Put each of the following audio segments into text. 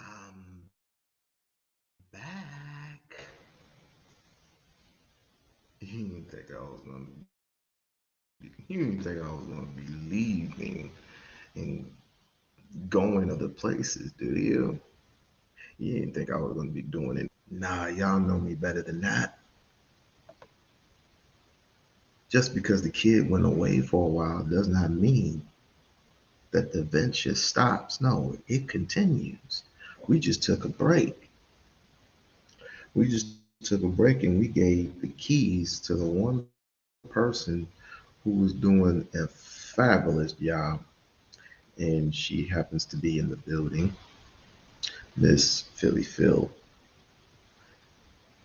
I'm back. He didn't think I was gonna. He didn't think I was gonna be leaving and going other places, do you? He didn't think I was gonna be doing it. Nah, y'all know me better than that. Just because the kid went away for a while does not mean that the venture stops. No, it continues. We just took a break. We just took a break and we gave the keys to the one person who was doing a fabulous job, and she happens to be in the building, Miss Philly Phil.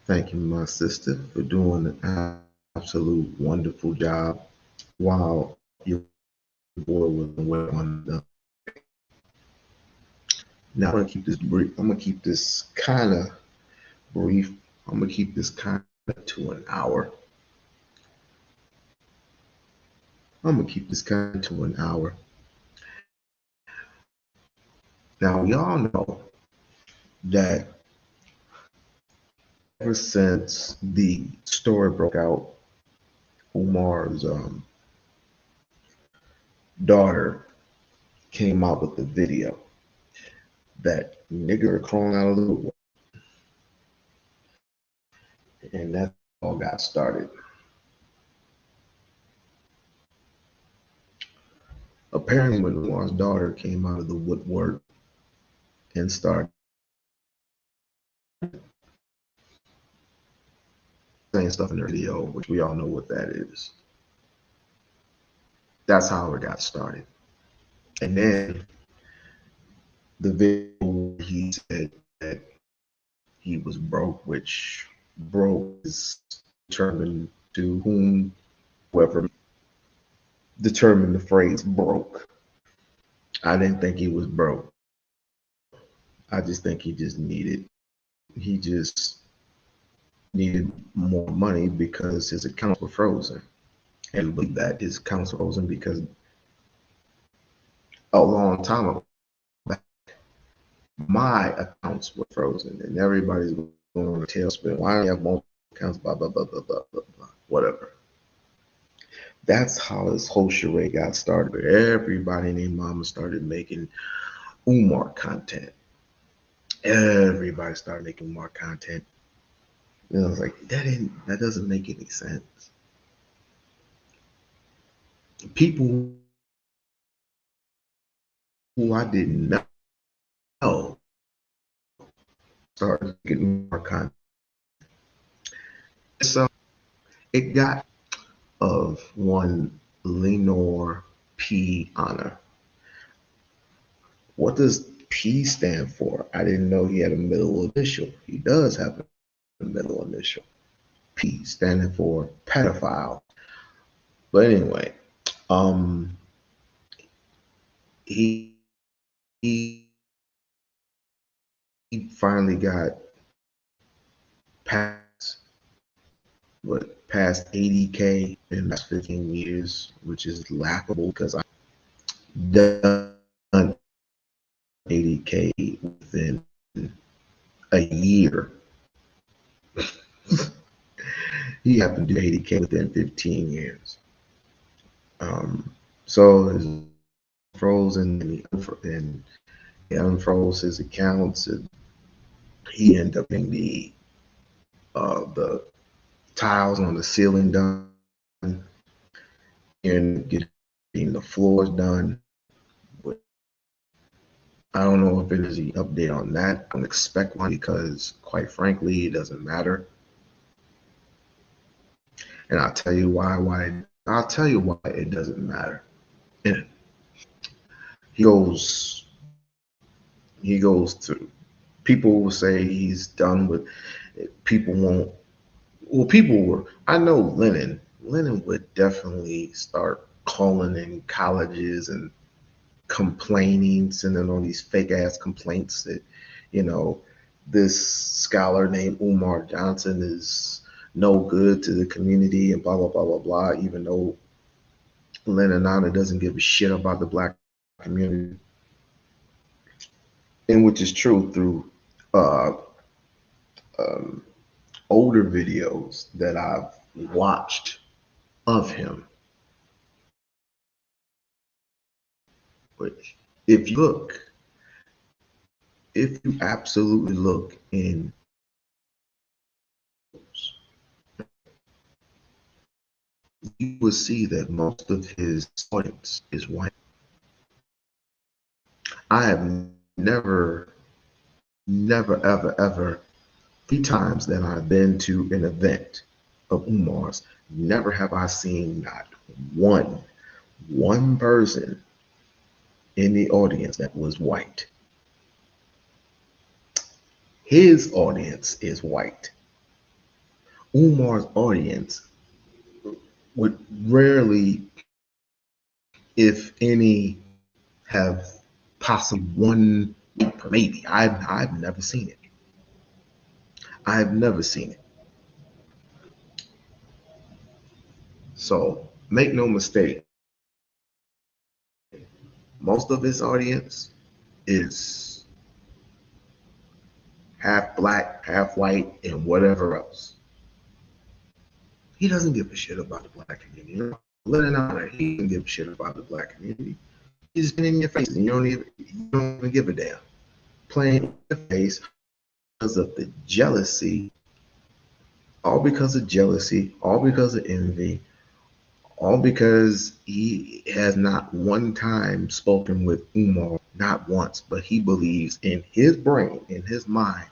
Thank you, my sister, for doing an absolute wonderful job while your boy was away on the. Now I'm gonna keep this brief. I'm gonna keep this kind of brief. I'm gonna keep this kind of to an hour. I'm gonna keep this kind of to an hour. Now we all know that ever since the story broke out, Umar's daughter came out with the video that nigger crawling out of the woodwork, and that all got started. Apparently, when Umar's daughter came out of the woodwork and started saying stuff in the video, which we all know what that is, that's how it got started. And then the video, he said that he was broke, which broke is determined to whom, whoever determined the phrase broke. I didn't think he was broke. I just think he just needed more money because his accounts were frozen. And I believe that his accounts were frozen because a long time ago, my accounts were frozen and everybody's going on a tailspin. Why do you have multiple accounts? Blah, blah, blah, blah, blah, blah, blah, whatever. That's how this whole charade got started. Everybody named Mama started making Umar content. Everybody started making Umar content. And I was like, that doesn't make any sense. People who I didn't know started getting more content. So it got of one Lenore P honor. What does P stand for? I didn't know he had a middle initial. He does have a middle initial. P standing for pedophile. But anyway, um, he he finally got past past 80K in the last 15 years, which is laughable because I've done 80K within a year. He happened to do 80K within 15 years. So it's frozen and he unfroze his accounts and he ended up in the tiles on the ceiling done and getting the floors done. But I don't know if it is an update on that. I don't expect one because quite frankly, it doesn't matter. And I'll tell you I'll tell you why it doesn't matter. And he goes he goes to people will say he's done with it. People won't well people were I know Lenin would definitely start calling in colleges and complaining, sending all these fake ass complaints that, you know, this scholar named Umar Johnson is no good to the community and blah blah blah blah blah, even though Leninana doesn't give a shit about the black community. And which is true through uh, um, older videos that I've watched of him. Which, if you look, if you absolutely look in, you will see that most of his audience is white. I have never, never, ever, ever, 3 times that I've been to an event of Umar's, never have I seen not one person in the audience that was white. His audience is white. Umar's audience would rarely, if any, have possibly one, maybe. I've never seen it. I've never seen it. So make no mistake, most of his audience is half black, half white, and whatever else. He doesn't give a shit about the black community. Let it out. He doesn't give a shit about the black community. He's been in your face, and you don't even give a damn. Playing in your face because of the jealousy, all because of jealousy, all because of envy, all because he has not one time spoken with Umar, not once, but he believes in his brain, in his mind,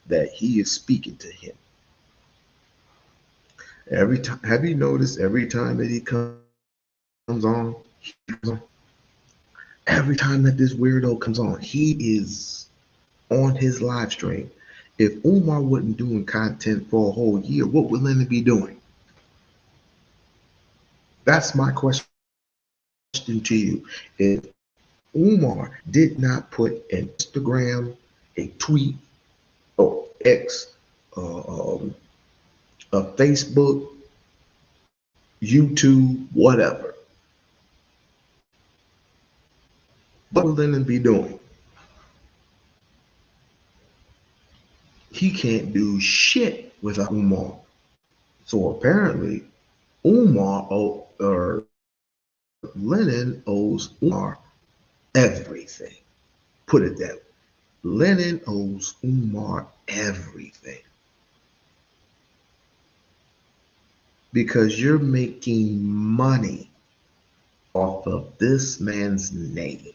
that he is speaking to him. Every time, have you noticed every time that he comes on, every time that this weirdo comes on, he is on his live stream. If Umar wasn't doing content for a whole year, what would Leonard be doing? That's my question to you. If Umar did not put an Instagram, a tweet, or X, a Facebook, YouTube, whatever, what would Leonard be doing? He can't do shit without Umar. So apparently, Umar or Lenin owes Umar everything. Put it that way. Lenin owes Umar everything because you're making money off of this man's name.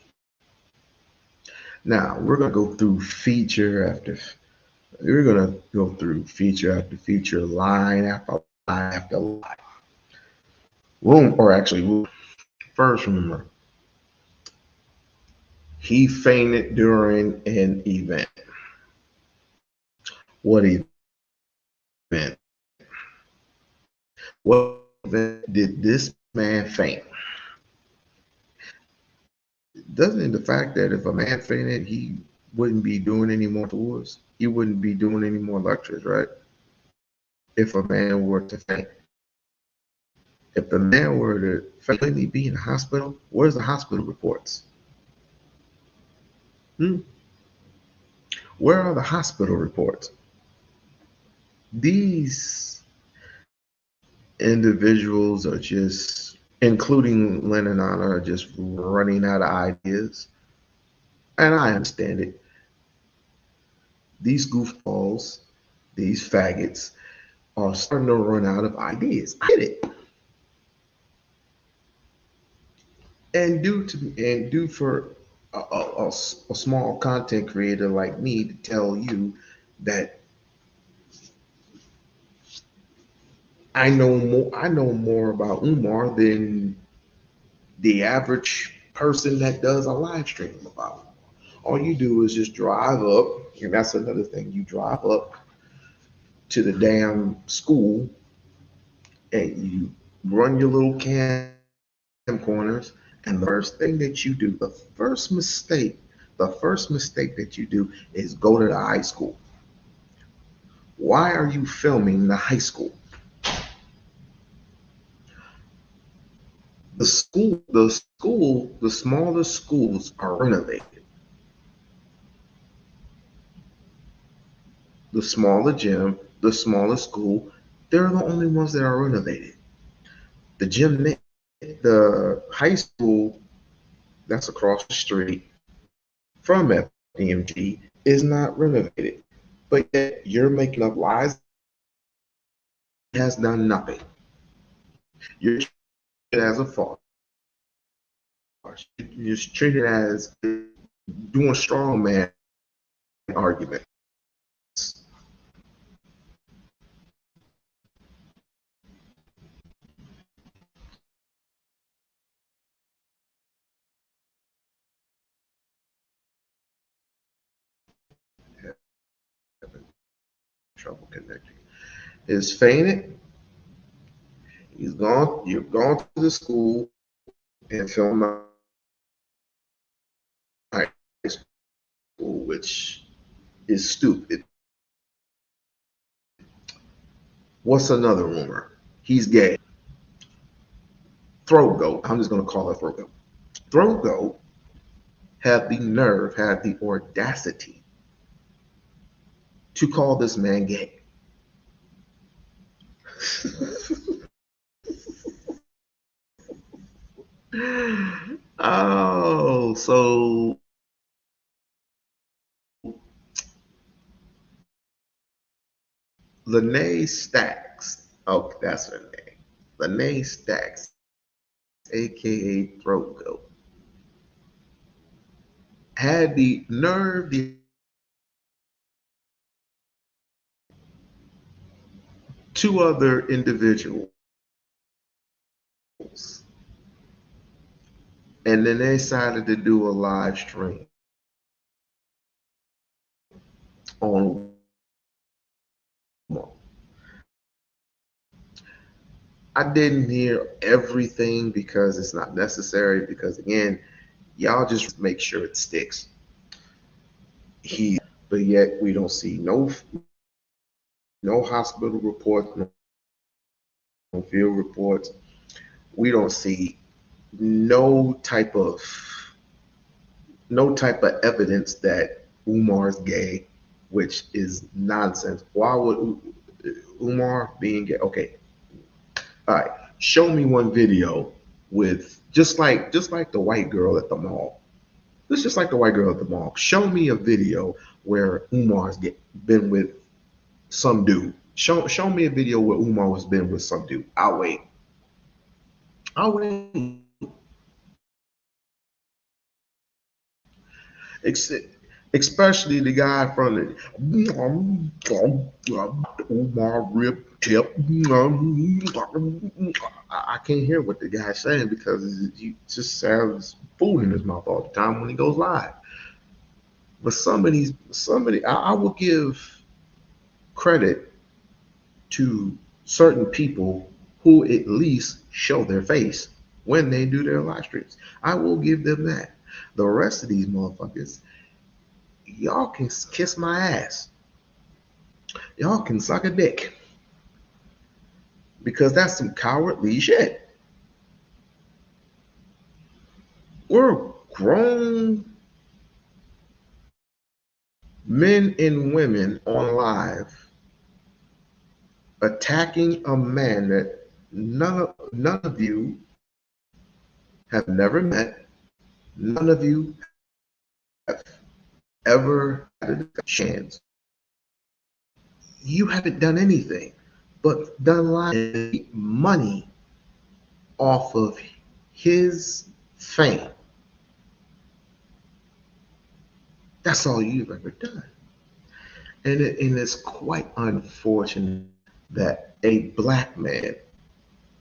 Now we're gonna go through feature after we're gonna go through feature after feature, line after line after line. First remember, he fainted during an event. What event? What event did this man faint? Doesn't the fact that if a man fainted, he wouldn't be doing any more tours, he wouldn't be doing any more lectures, right? If a man were to faint, if the man were to faint, wouldn't he be in the hospital? Where's the hospital reports? Hmm? Where are the hospital reports? These individuals are just, including Lennon, are just running out of ideas. And I understand it. These goofballs, these faggots, are starting to run out of ideas. I get it. And do for a small content creator like me to tell you that I know more about Umar than the average person that does a live stream about him. All you do is just drive up, and that's another thing. You drive up to the damn school and you run your little corners, and the first thing that you do, the first mistake that you do is go to the high school. Why are you filming the high school? The smaller schools are renovated. The smaller gym, the smaller school, they're the only ones that are renovated. The high school that's across the street from FDMG is not renovated. But yet you're making up lies. It has done nothing. You're treated as a farce. You're treated as doing strongman arguments. Having trouble connecting. Is fainted. He's gone. You've gone to the school and filmed high school, which is stupid. What's another rumor? He's gay. Throat goat. I'm just going to call it throat goat. Throat goat had the nerve, had the audacity to call this man gay. Oh, so Lene Stacks. Oh, that's her name. Lene Stacks, aka Throat Goat, had the nerve, the two other individuals, and then they decided to do a live stream on. I didn't hear everything because it's not necessary. Because again, y'all just make sure it sticks. He, but yet we don't see no hospital reports, no field reports. We don't see no type of evidence that Umar's gay, which is nonsense. Why would Umar being gay? Okay, all right. Show me one video with just like the white girl at the mall. It's just like the white girl at the mall. Show me a video where been with some dude. Show me a video where Umar has been with some dude. I'll wait. I'll wait. Ex- Especially the guy from Umar rip tip. I can't hear what the guy's saying because he just sounds food in his mouth all the time when he goes live. But I will give credit to certain people who at least show their face when they do their live streams. I will give them that. The rest of these motherfuckers, y'all can kiss my ass. Y'all can suck a dick because that's some cowardly shit. We're grown men and women on live attacking a man that none of you have never met, none of you have ever had a chance. You haven't done anything but done money off of his fame. That's all you've ever done. And it's quite unfortunate that a black man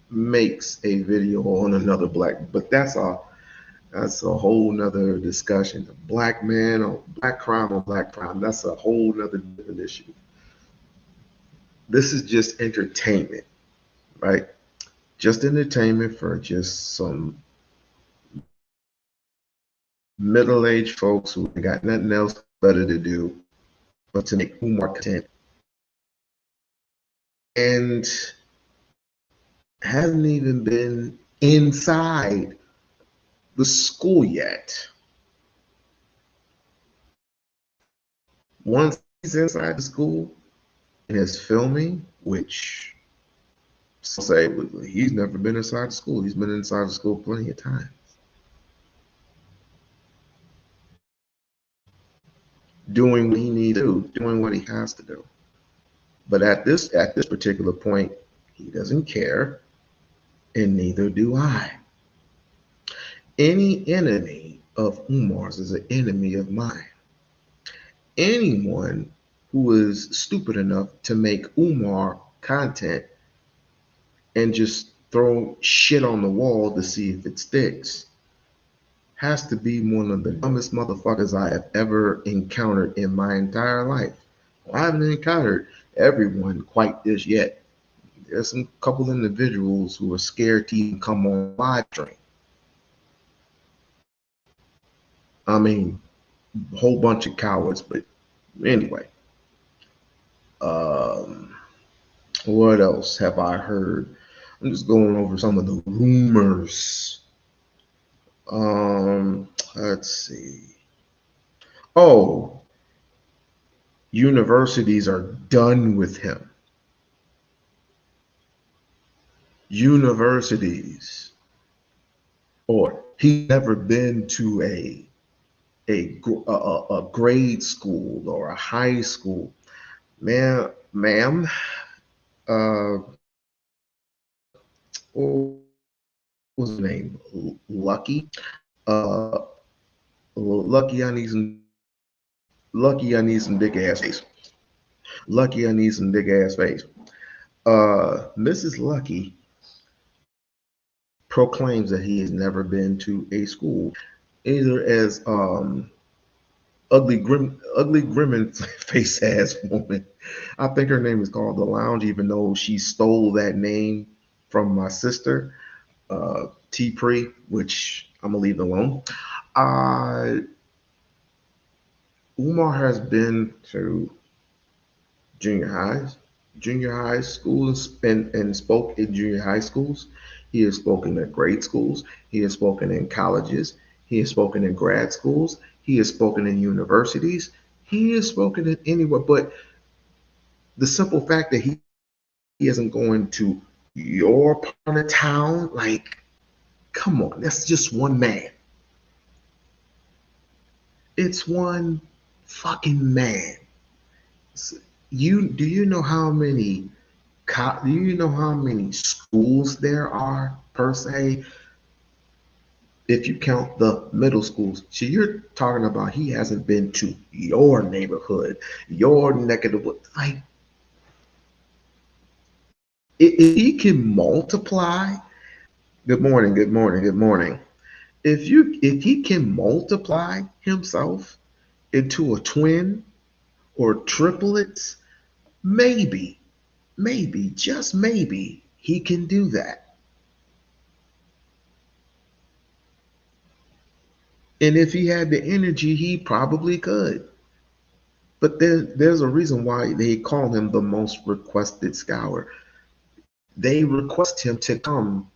makes a video on another black, but that's a whole nother discussion. A black man or black crime, that's a whole nother different issue. This is just entertainment, right? Just entertainment for just some middle-aged folks who ain't got nothing else better to do but to make Umar content, and hasn't even been inside the school yet. Once he's inside the school and is filming, which some say he's never been inside the school. He's been inside the school plenty of times, doing what he needs to do, doing what he has to do. But at this particular point, he doesn't care, and neither do I. Any enemy of Umar's is an enemy of mine. Anyone who is stupid enough to make Umar content and just throw shit on the wall to see if it sticks has to be one of the dumbest motherfuckers I have ever encountered in my entire life. Well, I haven't encountered everyone quite this yet. There's some couple individuals who are scared to even come on live stream. I mean, a whole bunch of cowards, but anyway. Um, what else have I heard? I'm just going over some of the rumors. Let's see. Oh, universities are done with him. Universities, or he's never been to a grade school or a high school. Ma'am, uh, what was his name? Lucky. Uh, Lucky, I need some big ass face. Lucky, I need some big ass face. Mrs. Lucky proclaims that he has never been to a school, either as ugly grim face ass woman. I think her name is called the Lounge, even though she stole that name from my sister, T Pre, which I'm gonna leave alone. Uh, Umar has been to junior highs, junior high schools, and spoke in junior high schools. He has spoken at grade schools. He has spoken in colleges. He has spoken in grad schools. He has spoken in universities. He has spoken in anywhere. But the simple fact that he isn't going to your part of town, like, come on, that's just one man. It's one fucking man. Do you know how many do you know how many schools there are per se? If you count the middle schools, so you're talking about he hasn't been to your neighborhood, your neck of the woods. Like, if he can multiply, good morning, good morning, good morning. If he can multiply himself into a twin or triplets, maybe, maybe, just maybe, he can do that. And if he had the energy, he probably could. But there's a reason why they call him the most requested scholar. They request him to come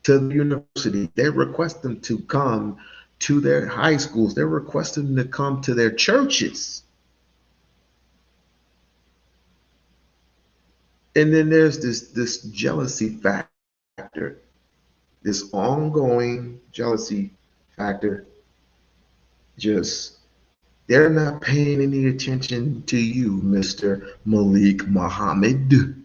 to the university. They request him to come to their high schools. They request him to come to their churches. And then there's this jealousy factor, this ongoing jealousy factor. Just they're not paying any attention to you, Mr. Malik Muhammad.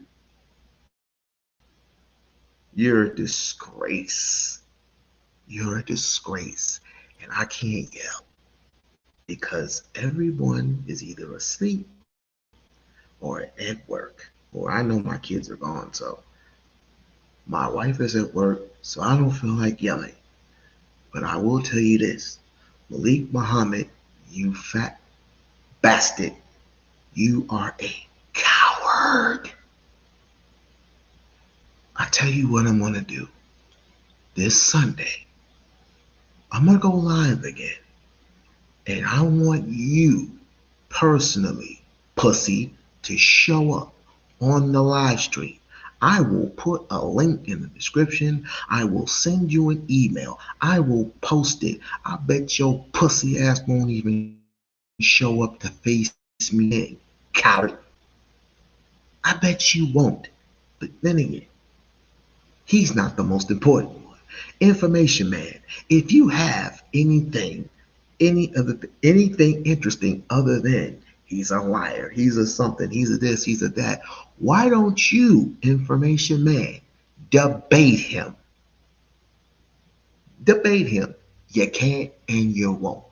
You're a disgrace. You're a disgrace. And I can't yell because everyone is either asleep or at work. or I know my kids are gone, so my wife is at work, so I don't feel like yelling. But I will tell you this, Malik Muhammad, you fat bastard, you are a coward. I tell you what I'm gonna do. This Sunday, I'm gonna go live again. And I want you personally, pussy, to show up on the live stream. I will put a link in the description. I will send you an email. I will post it. I bet your pussy ass won't even show up to face me again, coward. I bet you won't. But then again, he's not the most important one. Information man, if you have anything interesting other than he's a liar, he's a something, he's a this, he's a that, why don't you, information man, debate him? Debate him. You can't and you won't.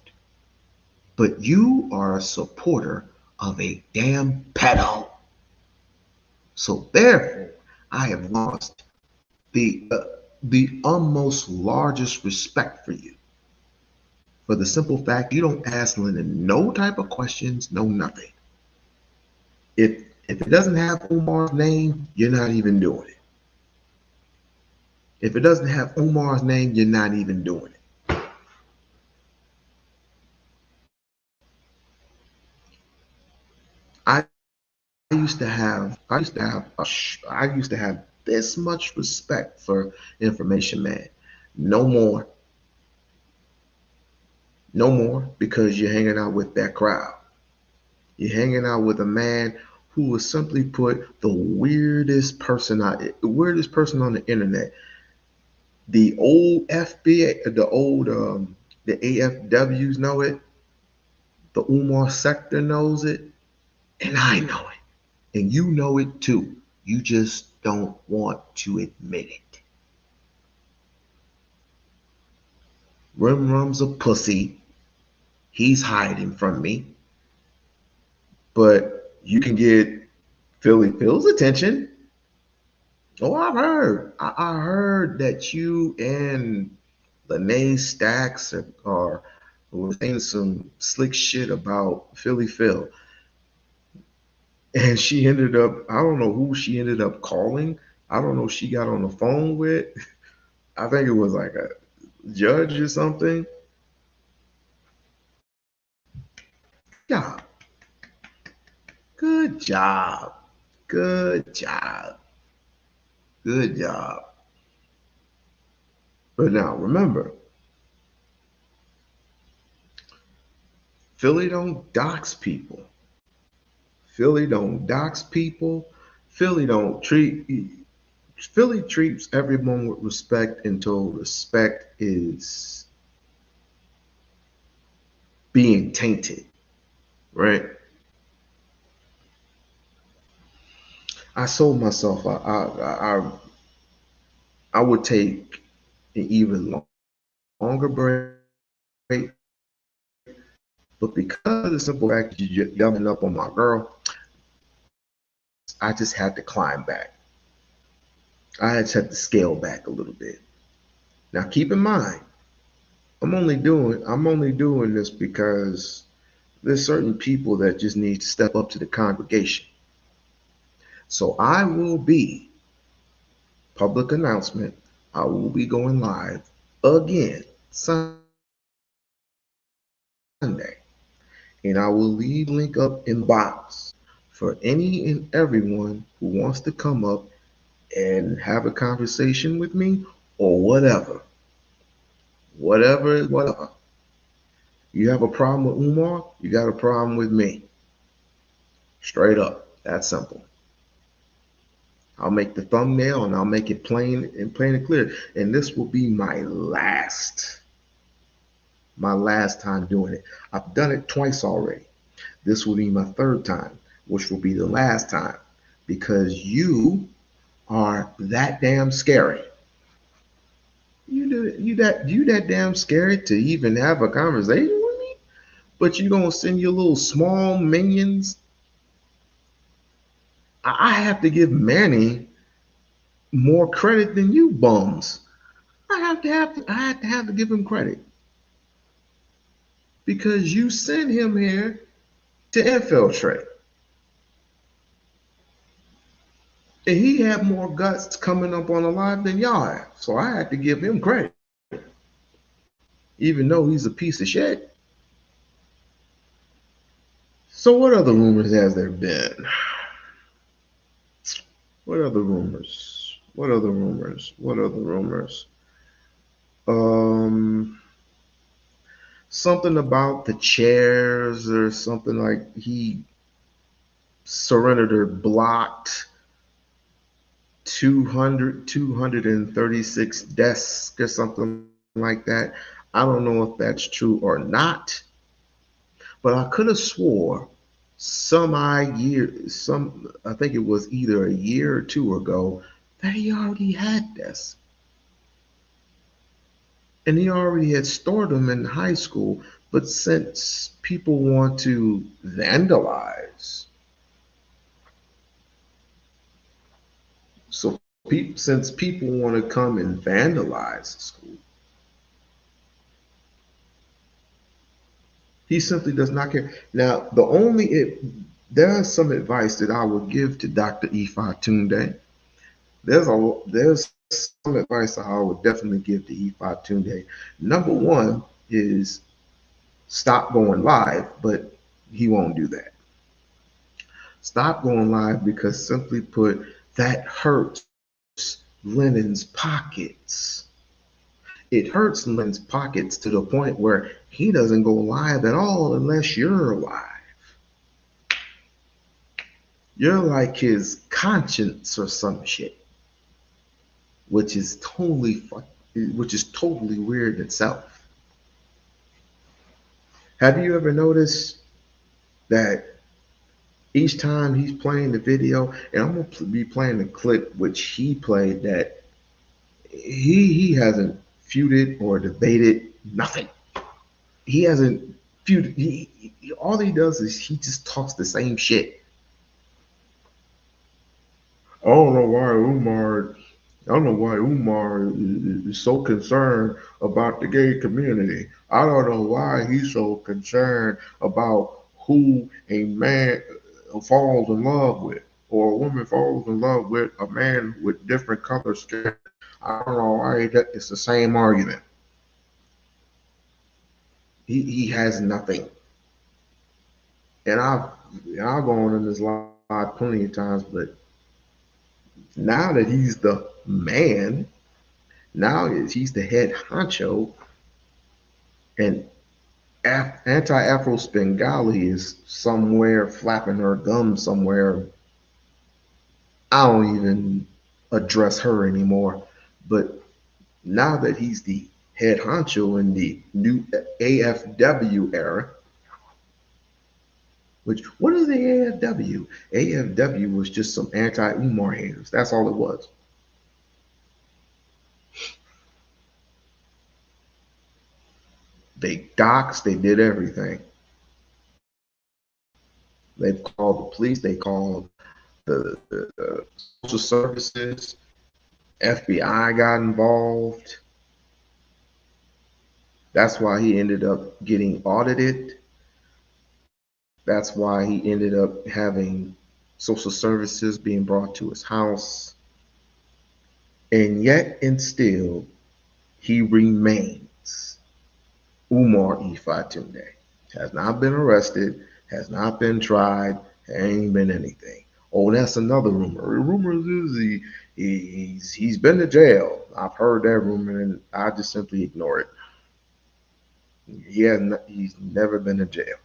But you are a supporter of a damn pedo. So therefore, I have lost the almost largest respect for you, for the simple fact you don't ask Lenon no type of questions, no nothing. If it doesn't have Umar's name, you're not even doing it. If it doesn't have Umar's name, you're not even doing it. I used to have this much respect for information man. No more, no more, because you're hanging out with that crowd. You're hanging out with a man who was simply put the weirdest person on the internet. The old FBA, the AFWs know it. The Umar sector knows it, and I know it, and you know it too. You just don't want to admit it. Rum Rum's a pussy. He's hiding from me, but you can get Philly Phil's attention. Oh, I've heard. I heard that you and Lene Stacks were saying some slick shit about Philly Phil. And she ended up, I don't know who she ended up calling. I don't know if she got on the phone with. I think it was like a judge or something. Yeah, good job. Good job. Good job. But now remember, Philly don't dox people. Philly don't dox people. Philly don't treat Philly treats everyone with respect until respect is being tainted, right? I sold myself. I would take an even longer break, but because of the simple fact that you're doubling up on my girl, I just had to climb back. I just had to scale back a little bit. Now keep in mind, I'm only doing this because there's certain people that just need to step up to the congregation. So I will be public announcement. I will be going live again Sunday, and I will leave link up in the box for any and everyone who wants to come up and have a conversation with me or whatever. Whatever. You have a problem with Umar, you got a problem with me. Straight up. That's simple. I'll make the thumbnail and I'll make it plain and clear. And this will be my last time doing it. I've done it twice already. This will be my third time, which will be the last time, because you are that damn scary. You that damn scary to even have a conversation with me? But you gonna send your little small minions? I have to give Manny more credit than you bums. I have to give him credit because you sent him here to infiltrate. And he had more guts coming up on the live than y'all have. So I had to give him credit. Even though he's a piece of shit. So what other rumors has there been? What other rumors? What other rumors? What other rumors? Um, Something about the chairs or something like he surrendered or blocked 236 desks or something like that. I don't know if that's true or not, but I could have swore I think it was either a year or two ago, that he already had this. And he already had stored them in high school. But since people want to vandalize, since people want to come and vandalize the school, he simply does not care. Now, there's some advice that I would give to Dr. Ifatunde. There's some advice I would definitely give to Ifatunde. Number one is stop going live, but he won't do that. Stop going live because simply put, that hurts Lennon's pockets. It hurts Lennon's pockets to the point where he doesn't go live at all unless you're live. You're like his conscience or some shit, which is totally weird itself. Have you ever noticed that each time he's playing the video, and I'm gonna be playing the clip which he played, that he hasn't feuded or debated nothing. He hasn't feuded. All he does is he just talks the same shit. I don't know why Umar is so concerned about the gay community. I don't know why he's so concerned about who a man falls in love with, or a woman falls in love with a man with different color skin. I don't know why it's the same argument. He has nothing. And I've gone in this live plenty of times, but now that he's the man, now he's the head honcho, and anti-Afro Spengali is somewhere flapping her gums somewhere. I don't even address her anymore. But now that he's the head honcho in the new AFW era, which what is the AFW? AFW was just some anti-Umar haters. That's all it was. They doxed, they did everything. They've called the police, they called the social services, FBI got involved. That's why he ended up getting audited. That's why he ended up having social services being brought to his house. And yet and still, he remains Umar Ifatunde. Has not been arrested, has not been tried, ain't been anything. Oh, that's another rumor. The rumor is he's been to jail. I've heard that rumor, and I just simply ignore it. He's never been to jail.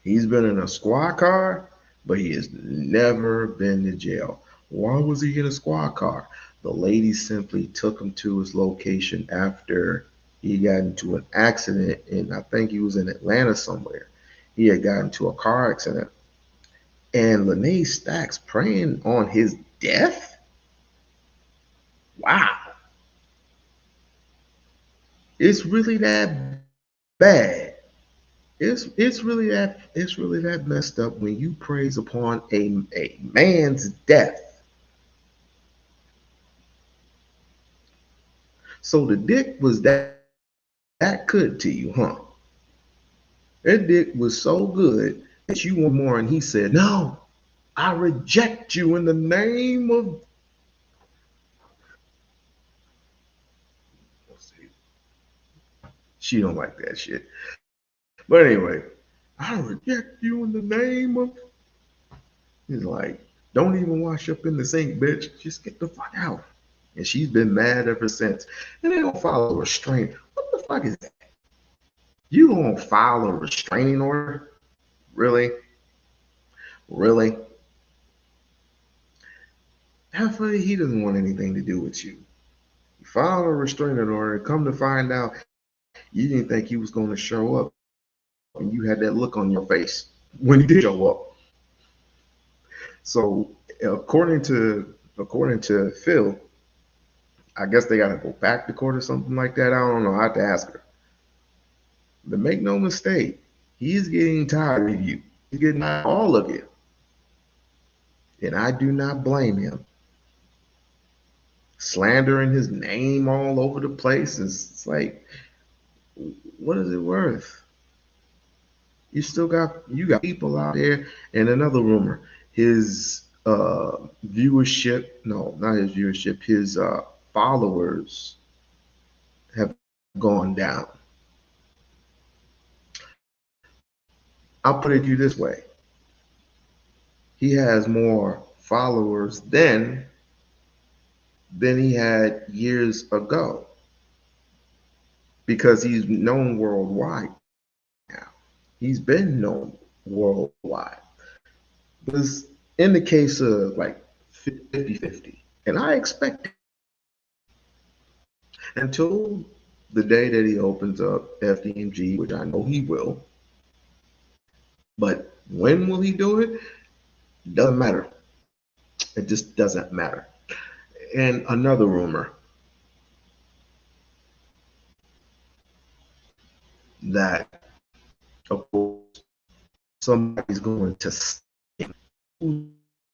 He's been in a squad car, but he has never been to jail. Why was he in a squad car? The lady simply took him to his location after he got into an accident, and I think he was in Atlanta somewhere. He had gotten into a car accident, and Lene Stacks praying on his death. Wow, it's really that bad. it's really that messed up when you praise upon a man's death. So the dick was that good to you, huh? That dick was so good that you want more, and he said, "No, I reject you in the name of." She don't like that shit. But anyway, I reject you in the name of. He's like, don't even wash up in the sink, bitch. Just get the fuck out. And she's been mad ever since. And they don't follow a restraint. What the fuck is that? You don't file a restraining order? Really? Really? Halfway, he doesn't want anything to do with you. You file a restraining order, and come to find out, you didn't think he was going to show up, and you had that look on your face when he did show up. So, according to Phil, I guess they got to go back to court or something like that. I don't know. I have to ask her. But make no mistake, he's getting tired of you. He's getting tired of all of you. And I do not blame him. Slandering his name all over the place is it's like, what is it worth? You got people out there, and another rumor, his viewership, no, not his viewership, his followers have gone down. I'll put it to you this way. He has more followers than he had years ago because he's known worldwide now. He's been known worldwide. Because in the case of like 50-50, and I expect until the day that he opens up FDMG, which I know he will, but when will he do it? Doesn't matter. It just doesn't matter. And another rumor that, of course, somebody's going to who's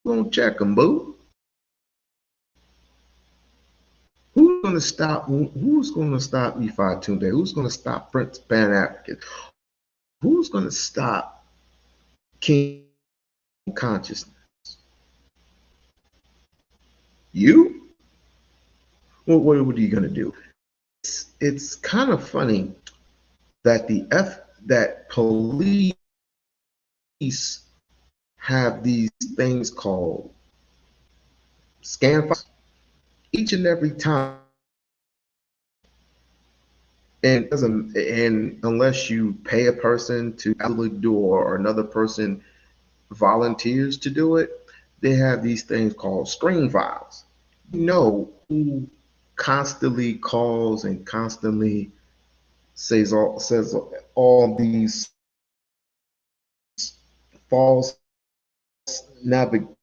going to check him, boo? Who's going to stop? Who's going to stop Ifatunde? Who's going to stop Prince Pan African? Who's going to stop King Consciousness? You? Well, what are you going to do? It's kind of funny that that police have these things called scan files each and every time, and doesn't and unless you pay a person to absolutely do or another person volunteers to do it, they have these things called screen files. You know who constantly calls and constantly says all these false navig-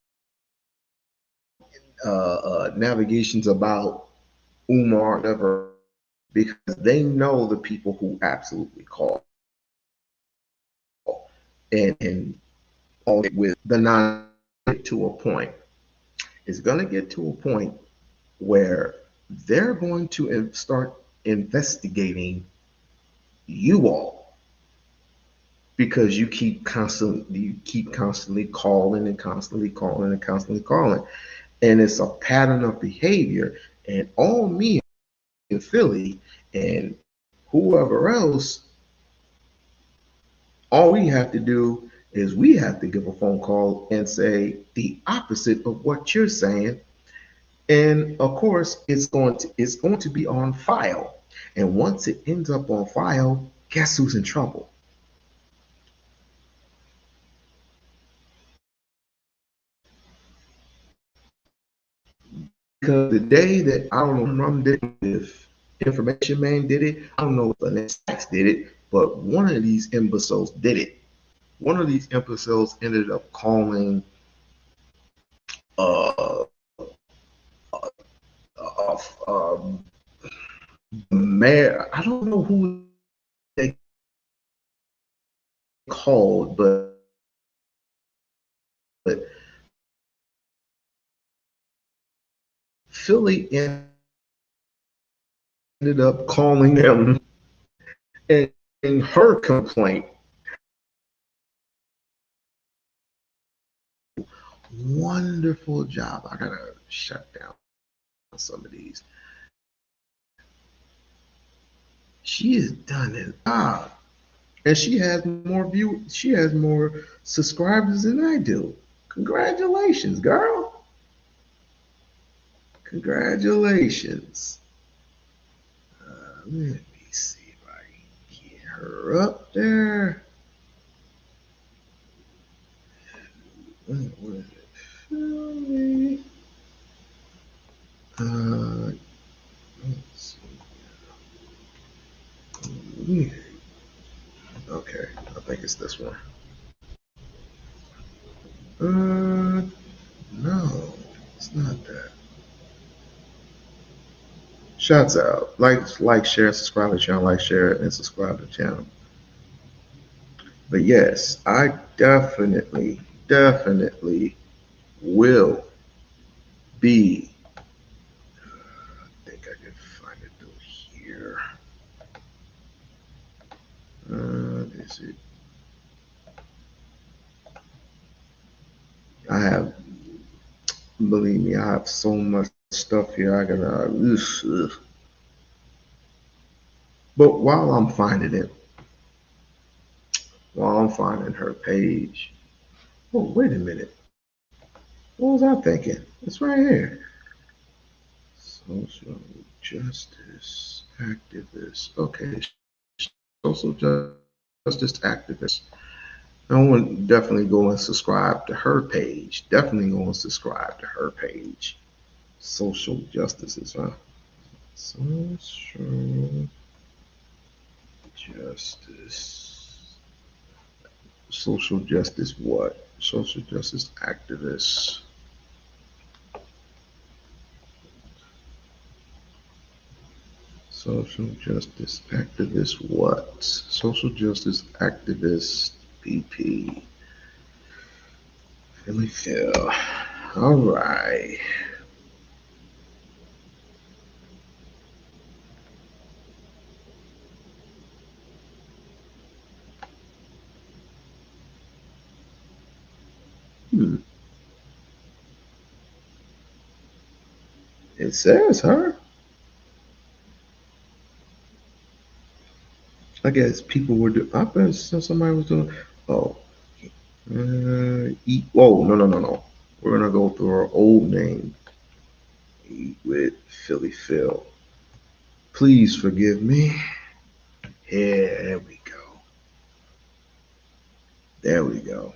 navigations about Umar, whatever, because they know the people who absolutely call and all with the non to a point. It's going to get to a point where they're going to start investigating you all because you keep constantly calling and constantly calling and constantly calling, and it's a pattern of behavior. And all me in Philly and whoever else, all we have to do is we have to give a phone call and say the opposite of what you're saying. And of course, it's going to be on file. And once it ends up on file, guess who's in trouble? Because the day that I don't know Rum did it, if Information Man did it, I don't know if the next Sachs did it, but one of these imbeciles did it. One of these imbeciles ended up calling uh, uh, uh, mayor. I don't know who they called, but Philly ended up calling them and her complaint. Wonderful job. I gotta shut down some of these. She has done it. And she has more view. She has more subscribers than I do. Congratulations, girl. Congratulations. Let me see if I can get her up there. What is it? Philly. Let's see. Okay, I think it's this one. No, it's not that. Shouts out. Share, subscribe to the channel, like, share, and subscribe to the channel. But yes, I definitely will be. I think I can find it through here. Is it? I have, believe me, I have so much stuff here. I gotta. Ugh. But while I'm finding her page. Oh, wait a minute. What was I thinking? It's right here. Social justice activist. Okay, social justice activist. I want to definitely go and subscribe to her page. Definitely go and subscribe to her page. Social justices, huh? Social justice. Social justice what? Social justice activists. Social justice activist what? Social justice activist BP. Let me feel. All right. Hmm. It says her. I guess people were doing. I bet somebody was doing. Oh. Eat. Whoa. No. We're gonna go through our old name. Eat with Philly Phil. Please forgive me. Yeah, there we go. There we go.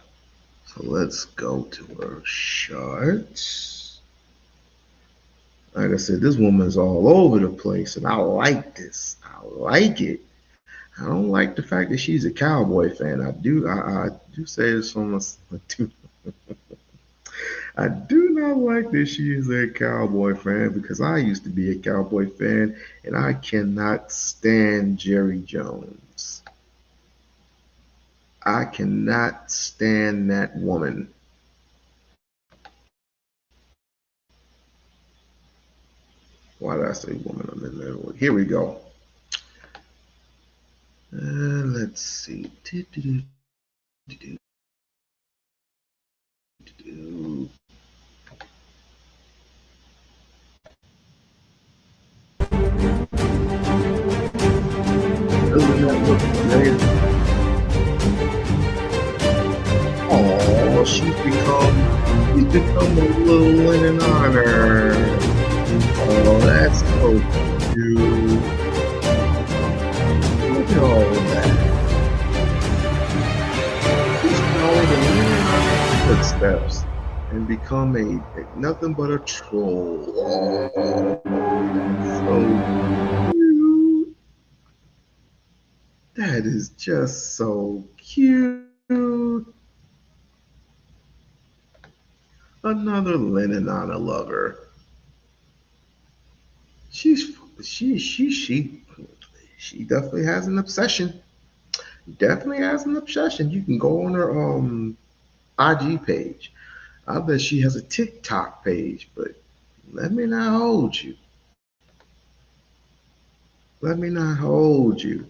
So let's go to our charts. Like I said, this woman's all over the place, and I like this. I like it. I don't like the fact that she's a Cowboy fan. I do say this from I do not like that she is a Cowboy fan because I used to be a Cowboy fan, and I cannot stand Jerry Jones. I cannot stand that woman. Why did I say woman? I'm in there. Here we go. Let's see. Doesn't that look amazing? Oh, she's become a little Lennon honor. Oh, that's so cute. Look at all of that. She's followed in Lennon honor's footsteps and become a nothing but a troll. Oh, that's so cute. That is just so cute. Another Lennon honor lover. She's she definitely has an obsession. definitely has an obsession. You can go on her IG page. I bet she has a TikTok page, but let me not hold you. Let me not hold you.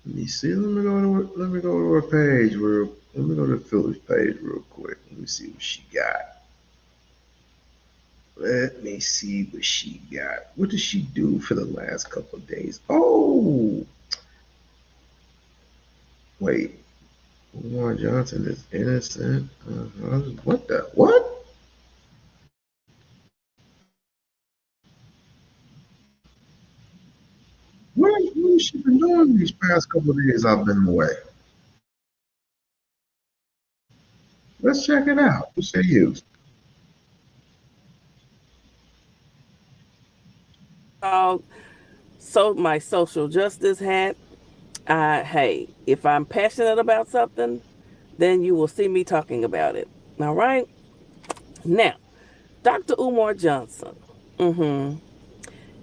Let me see. Let me go to her page real. Let me go to Philly's page real quick. Let me see what she got. Let me see what she got. What did she do for the last couple of days? Oh, wait. Umar Johnson is innocent. What the what? What has she been doing these past couple of days? I've been away. Let's check it out. What's they use? called my social justice hat. Hey, if I'm passionate about something, then you will see me talking about it. All right. Now, Dr. Umar Johnson. Mm-hmm.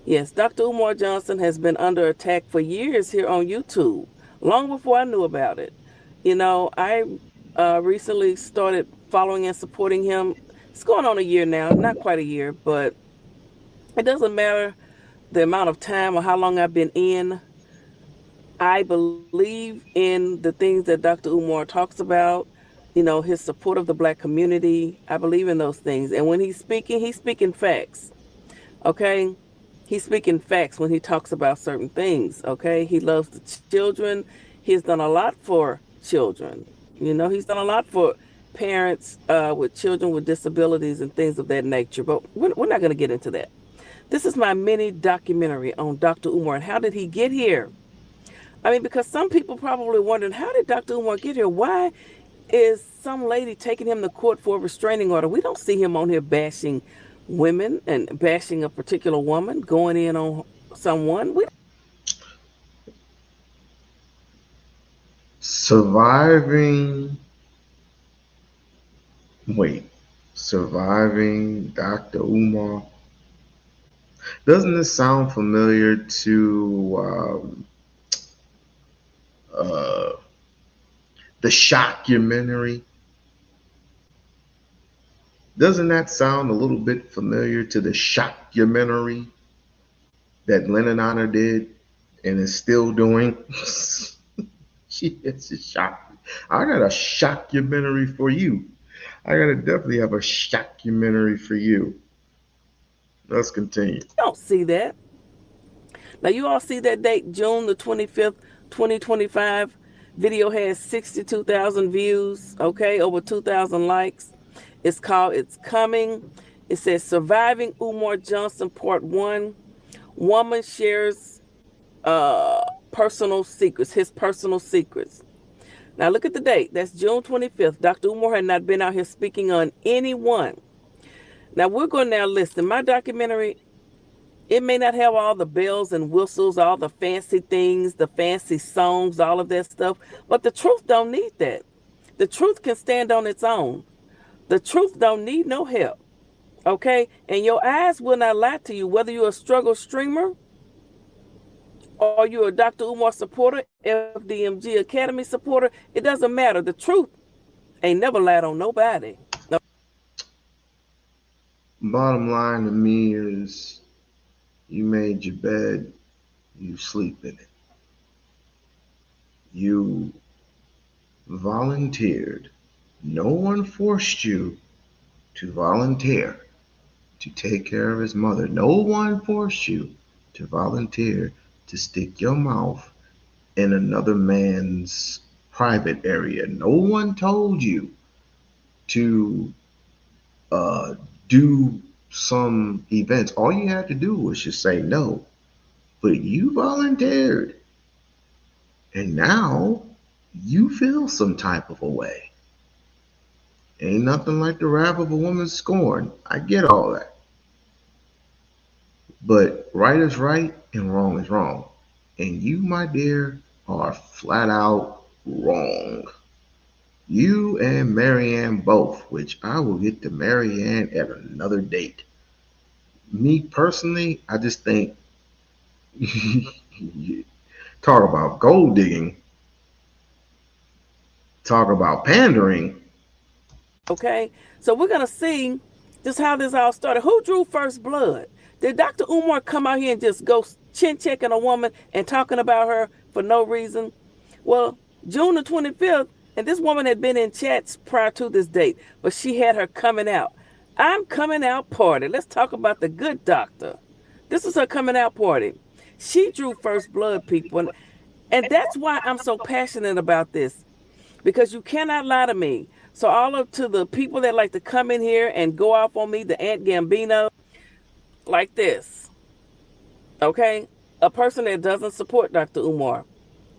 Yes, Dr. Umar Johnson has been under attack for years here on YouTube, long before I knew about it. I recently started following and supporting him. It's going on a year now, not quite a year, but it doesn't matter the amount of time or how long I've been in. I believe in the things that Dr. Umar talks about, his support of the black community. I believe in those things. And when he's speaking facts. Okay? He's speaking facts when he talks about certain things. Okay? He loves the children. He's done a lot for children. He's done a lot for parents with children with disabilities and things of that nature. But we're not going to get into that. This is my mini documentary on Dr. Umar and how did he get here? I mean, because some people probably wondering, how did Dr. Umar get here? Why is some lady taking him to court for a restraining order? We don't see him on here bashing women and bashing a particular woman, going in on someone. We Surviving. Wait. Surviving Dr. Umar. Doesn't this sound familiar to uh, the shockumentary? Doesn't that sound a little bit familiar to the shockumentary that Lenon did and is still doing? It's a shock. I got a shockumentary for you. I gotta definitely have a shockumentary for you. Let's continue. don't see that. Now, you all see that date, June the 25th, 2025. Video has 62,000 views, okay, over 2,000 likes. It's called It's Coming. It says Surviving Umar Johnson Part 1. Woman shares uh, personal secrets, his personal secrets. Now, look at the date. That's June 25th. Dr. Umar had not been out here speaking on anyone. Now, we're going to now listen. My documentary, it may not have all the bells and whistles, all the fancy things, the fancy songs, all of that stuff, but the truth don't need that. The truth can stand on its own. The truth don't need no help. Okay? And your eyes will not lie to you, whether you're a struggle streamer or you're a Dr. Umar supporter, FDMG Academy supporter. It doesn't matter. The truth ain't never lied on nobody. Bottom line to me is you made your bed, you sleep in it. You volunteered. No one forced you to volunteer to take care of his mother. No one forced you to volunteer to stick your mouth in another man's private area. No one told you to uh, do some events. All you had to do was just say no. But you volunteered, and now you feel some type of a way. Ain't nothing like the wrath of a woman's scorn. I get all that. But right is right and wrong is wrong. And you, my dear, are flat out wrong. You and Marianne both, which I will get to Marianne at another date. Me personally, I just think talk about gold digging. talk about pandering. Okay, so we're gonna see just how this all started. Who drew first blood? Did Dr. Umar come out here and just go chin checking a woman and talking about her for no reason? Well, June the 25th, and this woman had been in chats prior to this date, but she had her coming out. I'm coming out party. Let's talk about the good doctor. This is her coming out party. She drew first blood, people, and that's why I'm so passionate about this, because you cannot lie to me. So all up to the people that like to come in here and go off on me, the Aunt Gambino, like this, okay? A person that doesn't support Dr. Umar.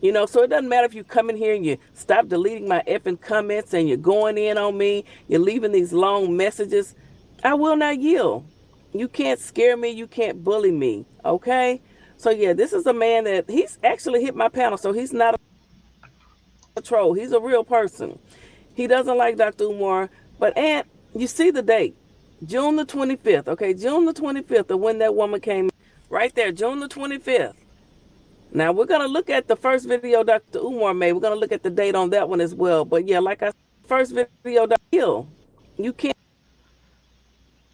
So it doesn't matter if you come in here and you stop deleting my effing comments and you're going in on me, you're leaving these long messages. I will not yield. You can't scare me, you can't bully me, okay? So yeah, this is a man that he's actually hit my panel, so he's not a troll. He's a real person. He doesn't like Dr. Umar. But Aunt, you see the date. June the 25th. Okay, June the 25th of when that woman came. Right there, June the 25th. Now we're gonna look at the first video Dr. Umar made. We're gonna look at the date on that one as well. But yeah, like I said, first video Dr. Hill. You can't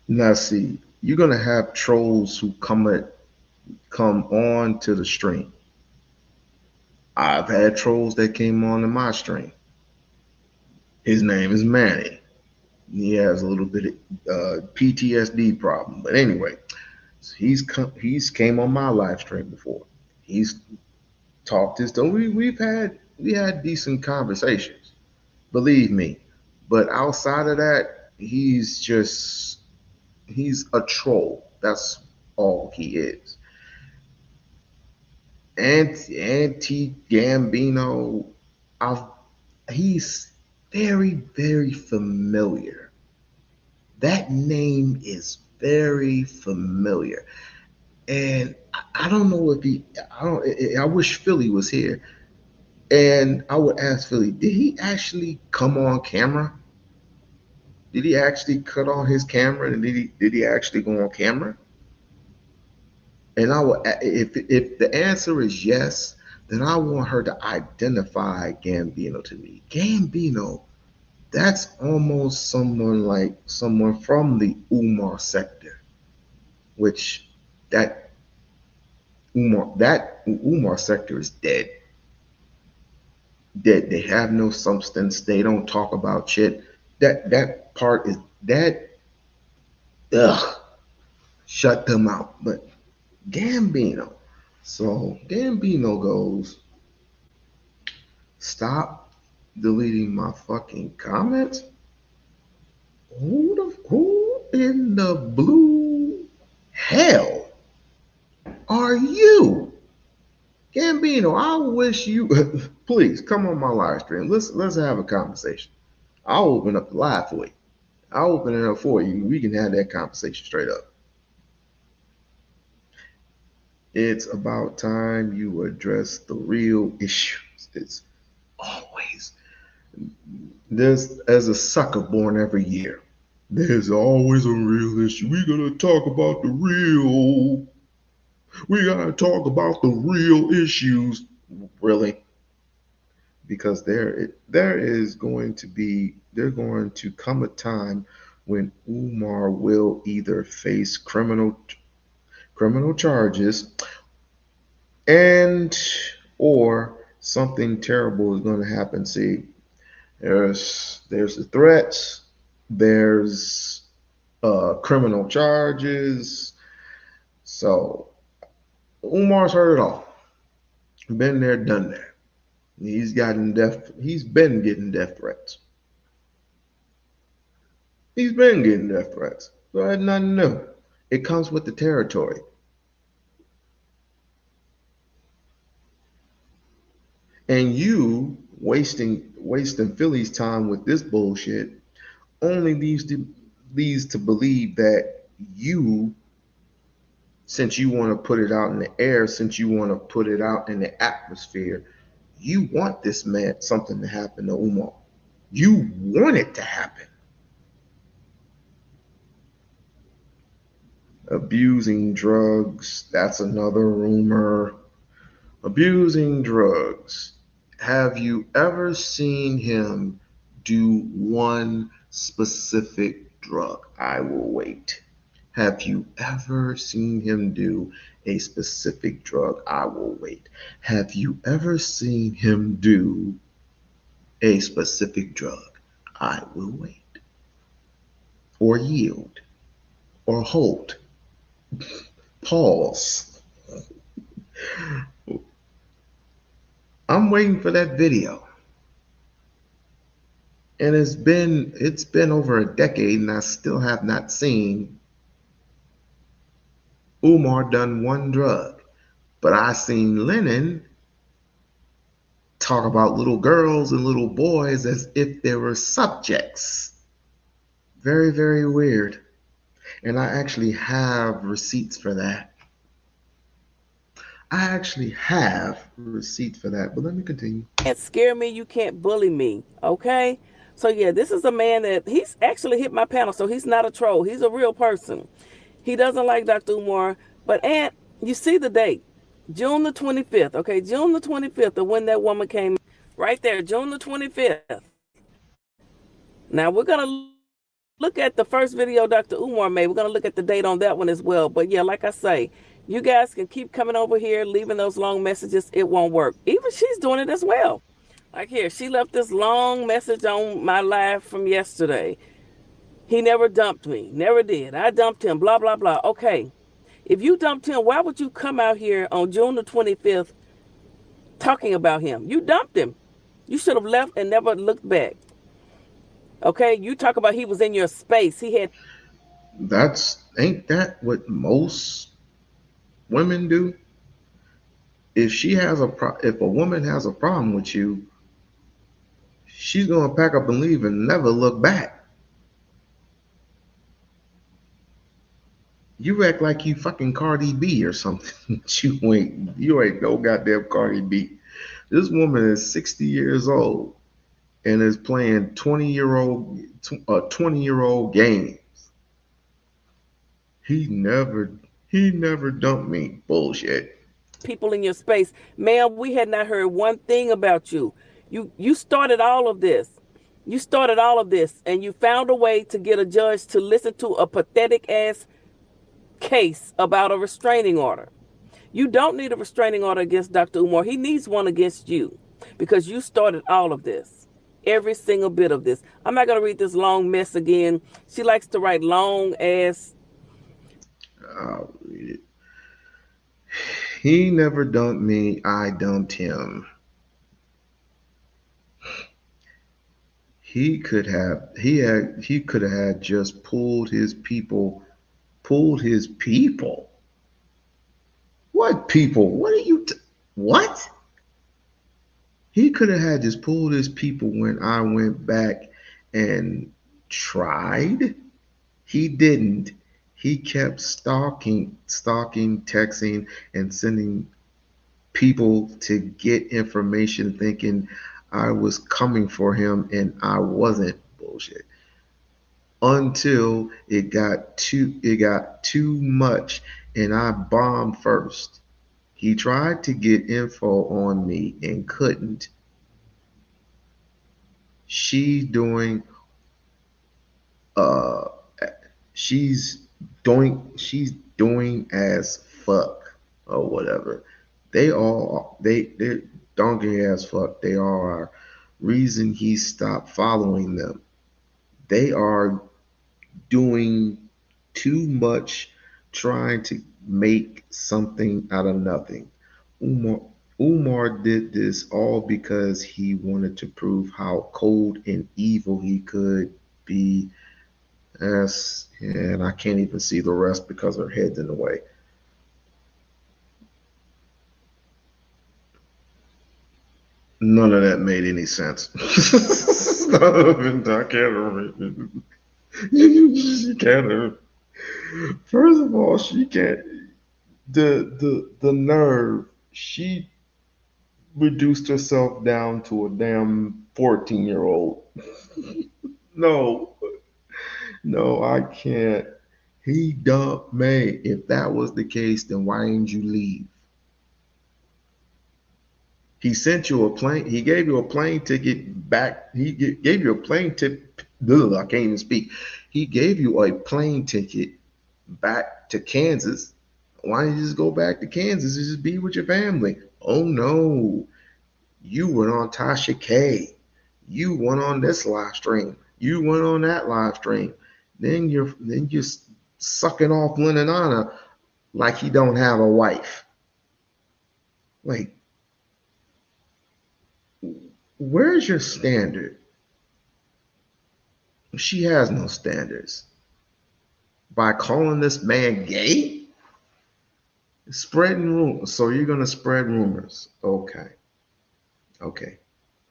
Now, see, you're gonna have trolls who come on to the stream. I've had trolls that came on to my stream. His name is Manny. He has a little bit of PTSD problem, but anyway, he's came on my live stream before. He's talked his stuff. We had decent conversations, believe me. But outside of that, he's a troll. That's all he is. Anti Gambino, I've, he's very familiar. That name is very familiar, and I don't know if he. I don't. I wish Philly was here, and I would ask Philly, did he actually come on camera? Did he actually cut on his camera, and did he actually go on camera? And I will, if the answer is yes, then I want her to identify Gambino to me. Gambino, that's almost someone from the Umar sector, which that Umar sector is dead. Dead. They have no substance. They don't talk about shit. That part is that. Ugh, shut them out. But Gambino. So Gambino goes, stop deleting my fucking comments. Who in the blue hell are you? Gambino, I wish you please come on my live stream. Let's have a conversation. I'll open up the live for you. I'll open it up for you. We can have that conversation straight up. It's about time you address the real issues. It's always there's as a sucker born every year. There's always a real issue. We gotta talk about the real. We gotta talk about the real issues. Really? Because there is going to be there's going to come a time when Umar will either face criminal charges and or something terrible is going to happen. See, there's the threats, there's criminal charges. So Umar's heard it all. Been there, done that. He's been getting death threats. He's been getting death threats. So that's nothing new. It comes with the territory. And you wasting Philly's time with this bullshit only leads to believe that you, since you want to put it out in the air, since you want to put it out in the atmosphere, you want this man something to happen to Umar. You want it to happen. Abusing drugs, that's another rumor. Abusing drugs. Have you ever seen him do one specific drug? I will wait. Have you ever seen him do a specific drug? I will wait. Have you ever seen him do a specific drug? I will wait. Or yield. Or hold. Pause. I'm waiting for that video. And it's been over a decade and I still have not seen Umar done one drug. But I seen Lenon talk about little girls and little boys as if they were subjects. Very, very weird. And I actually have receipts for that. I actually have receipts for that. But let me continue. Can't scare me, you can't bully me. Okay? So yeah, this is a man that he's actually hit my panel, so he's not a troll. He's a real person. He doesn't like Dr. Umar, but Aunt, you see the date. June the 25th. Okay, June the 25th of when that woman came right there, June the 25th. Now we're gonna look at the first video Dr. Umar made. We're gonna look at the date on that one as well. But yeah, like I say, you guys can keep coming over here, leaving those long messages. It won't work. Even she's doing it as well. Like here, she left this long message on my live from yesterday. He never dumped me. Never did. I dumped him. Blah, blah, blah. Okay. If you dumped him, why would you come out here on June the 25th talking about him? You dumped him. You should have left and never looked back. Okay? You talk about he was in your space. He had That's ain't that what most women do? If a woman has a problem with you, she's gonna pack up and leave and never look back. You act like you fucking Cardi B or something. You ain't no goddamn Cardi B. This woman is 60 years old and is playing 20-year-old game. He never dumped me. Bullshit. people in your space. Ma'am, we had not heard one thing about you. You started all of this. You started all of this and you found a way to get a judge to listen to a pathetic ass case about a restraining order. You don't need a restraining order against Dr. Umar. He needs one against you because you started all of this. Every single bit of this. I'm not going to read this long mess again. She likes to write long ass. I'll read it. He never dumped me. I dumped him. He could have just pulled his people. Pulled his people. What people? What? He could have had just pulled his people when I went back and tried. He didn't. He kept stalking, texting, and sending people to get information, thinking I was coming for him, and I wasn't. Bullshit. Until it got too much, and I bombed first. He tried to get info on me and couldn't. She's doing uh she's doing as fuck or whatever. They're donkey as fuck. They are reason he stopped following them. They are doing too much trying to make something out of nothing. Umar Umar did this all because he wanted to prove how cold and evil he could be. And I can't even see the rest because her head's in the way. None of that made any sense. None of it. I can't remember. She can't. First of all, she can't. The nerve. She reduced herself down to a damn 14-year-old. No, no, I can't. He dumped me. If that was the case, then why didn't you leave? He sent you a plane. He gave you a plane ticket back. Gave you a plane tip. Ugh, I can't even speak. He gave you a plane ticket back to Kansas. Why don't you just go back to Kansas and just be with your family? Oh no, you went on Tasha K. You went on this live stream. You went on that live stream. Then you're sucking off Lennon like he don't have a wife. Like, where's your standard? She has no standards. By calling this man gay? Spreading rumors. So you're gonna spread rumors. Okay. Okay.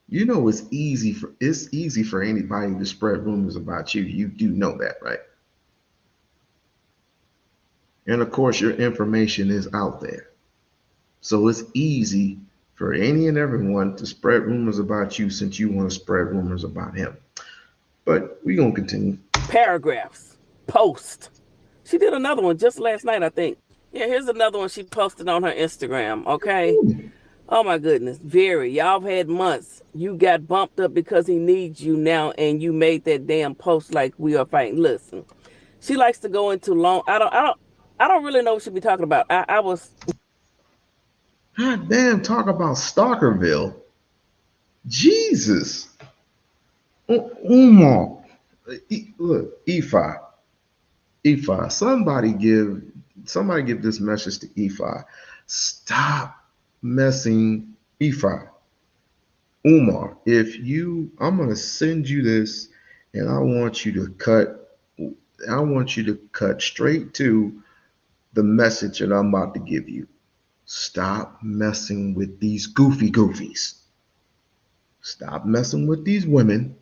You know it's easy for anybody to spread rumors about you. You do know that, right? And of course your information is out there. So it's easy for any and everyone to spread rumors about you since you want to spread rumors about him. But we're gonna continue. Paragraphs. Post. She did another one just last night, I think. Yeah, here's another one she posted on her Instagram. Okay. Oh my goodness. Very. Y'all have had months. You got bumped up because he needs you now, and you made that damn post like we are fighting. Listen. She likes to go into long I don't really know what she be talking about. I was God damn, talk about Stalkerville. Jesus. Umar. Look, Efi. Somebody give this message to Efi. Stop messing Efi. Umar, I'm gonna send you this, and I want you to cut straight to the message that I'm about to give you. Stop messing with these goofies. Stop messing with these women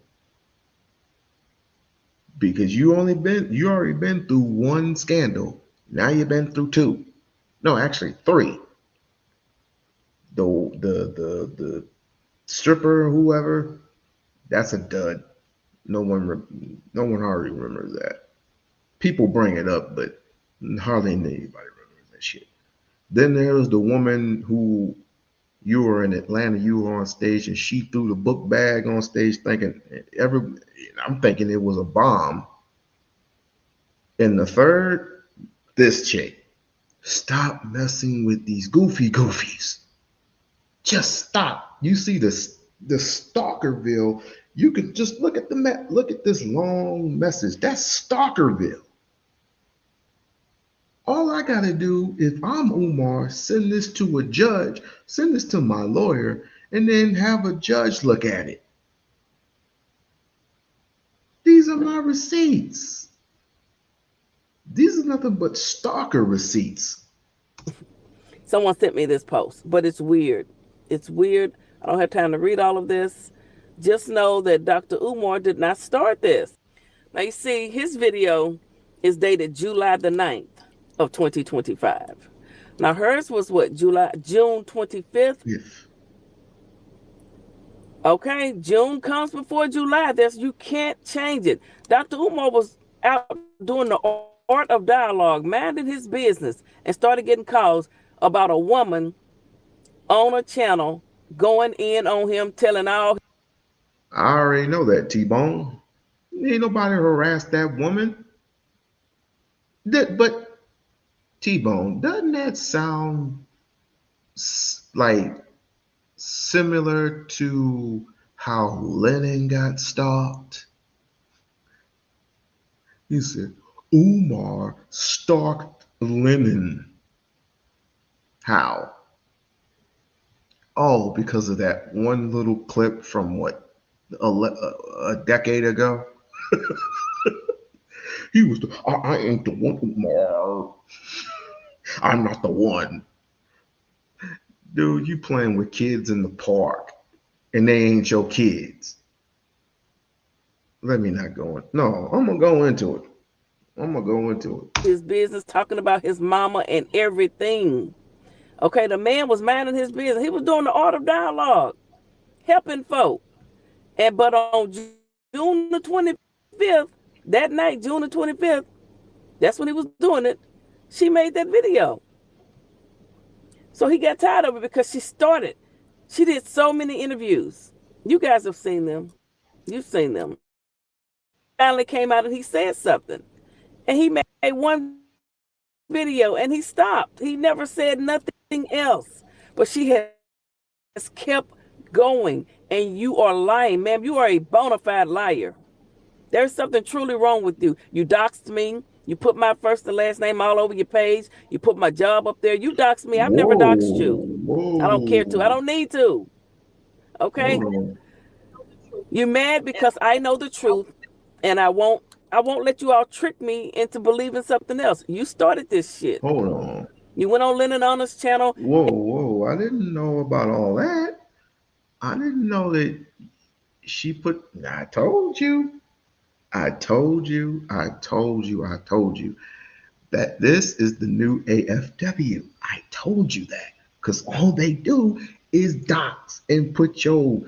because you already been through one scandal. Now you've been through two. No, actually three. The stripper, whoever, that's a dud. No one hardly remembers that. People bring it up, but hardly anybody remembers that shit. Then there was the woman who you were in Atlanta, you were on stage, and she threw the book bag on stage, every. I'm thinking it was a bomb. And the third, this chick. Stop messing with these goofies. Just stop. You see the Stalkerville. You could just look at look at this long message. That's Stalkerville. All I got to do, if I'm Umar, send this to a judge, send this to my lawyer, and then have a judge look at it. These are my receipts. These are nothing but stalker receipts. someone sent me this post, but it's weird. It's weird. I don't have time to read all of this. Just know that Dr. Umar did not start this. Now you see, his video is dated July the 9th of 2025. Now hers was what, June 25th? If Okay, June comes before July. You can't change it. Dr. Umar was out doing the art of dialogue, minding his business, and started getting calls about a woman on a channel going in on him, telling all. I already know that, T-Bone. Ain't nobody harassed that woman. But T-Bone, doesn't that sound like similar to how Lenon got stalked? He said, Umar stalked Lenon. How? Oh, because of that one little clip from what, a decade ago? He was I ain't the one, Umar. I'm not the one. Dude, you playing with kids in the park and they ain't your kids. Let me not go in. No, I'm gonna go into it. I'm gonna go into it. his business, talking about his mama and everything. Okay, the man was minding his business. He was doing the art of dialogue, helping folk. But on June the 25th, that night, June the 25th, that's when he was doing it. She made that video. So he got tired of it because she started. She did so many interviews. You guys have seen them. You've seen them. Finally came out and he said something. And he made one video and he stopped. He never said nothing else. But she has kept going. And you are lying, ma'am. You are a bona fide liar. There's something truly wrong with you. You doxed me. You put my first and last name all over your page. You put my job up there. You doxed me. I've never Whoa, doxed you. I don't care to. I whoa. don't need to. Okay? Hold on. You're mad because I know the truth and I won't let you all trick me into believing something else. You started this shit. Hold on. You went on Lenon on his channel. Whoa, whoa. I didn't know about all that. I didn't know that she put. I told you. I told you. I told you. I told you that this is the new AFW. I told you that because all they do is dox and put your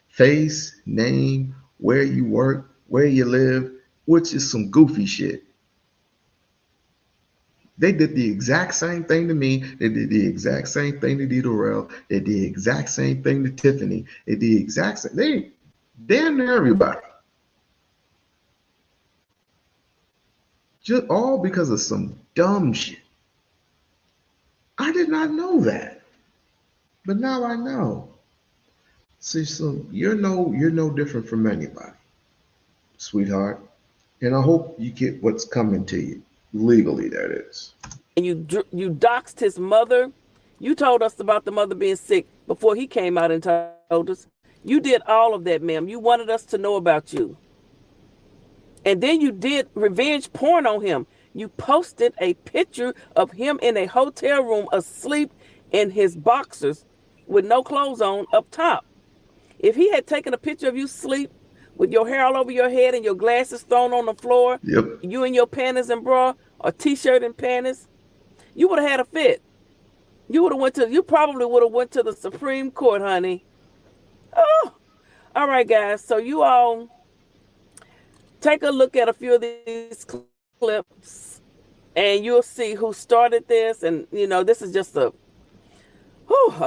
face, name, where you work, where you live, which is some goofy shit. They did the exact same thing to me. They did the exact same thing to Dorel. They did the exact same thing to Tiffany. They did the exact same. They damn near everybody. Just all because of some dumb shit. I did not know that, but now I know. See, so you're no different from anybody, sweetheart. And I hope you get what's coming to you legally. That is. And you doxed his mother. You told us about the mother being sick before he came out and told us. You did all of that, ma'am. You wanted us to know about you. And then you did revenge porn on him. You posted a picture of him in a hotel room asleep in his boxers with no clothes on up top. If he had taken a picture of you asleep with your hair all over your head and your glasses thrown on the floor, Yep. you in your panties and bra or t-shirt and panties, you would have had a fit. You probably would have went to the Supreme Court, honey. Oh, all right, guys. So you all take a look at a few of these clips and you'll see who started this. And, this is just a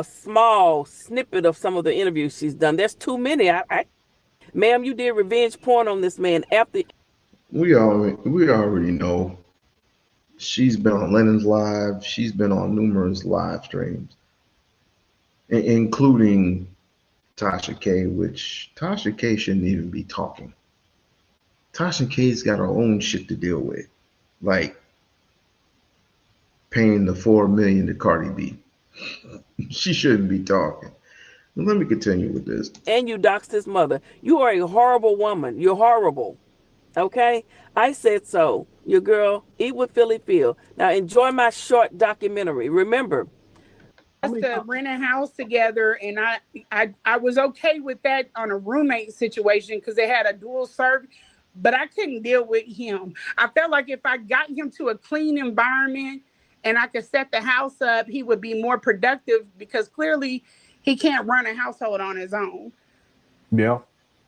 small snippet of some of the interviews she's done. There's too many. Ma'am, you did revenge porn on this man after. We already know. She's been on Lennon's live. She's been on numerous live streams, including Tasha K, which Tasha K shouldn't even be talking. Tasha K's got her own shit to deal with, like paying the $4 million to Cardi B. She shouldn't be talking. Let me continue with this. And you doxed his mother. You are a horrible woman. You're horrible. Okay? I said so. Your girl, eat with Philly Phil. Now enjoy my short documentary. Remember, us to rent a house together, and I was okay with that on a roommate situation because they had a dual serve, but I couldn't deal with him. I felt like if I got him to a clean environment and I could set the house up, he would be more productive because clearly he can't run a household on his own. Yeah.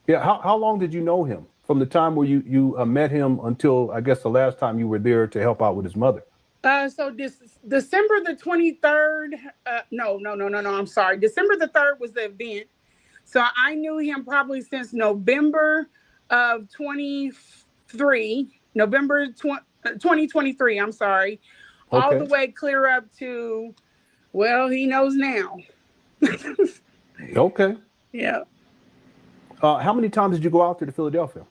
How long did you know him? From the time where you met him until, I guess, the last time you were there to help out with his mother? So this December the 23rd, no, I'm sorry. December the 3rd was the event. So I knew him probably since November of 2023, I'm sorry. Okay. All the way clear up to, well, he knows now. Okay. Yeah. How many times did you go out to Philadelphia?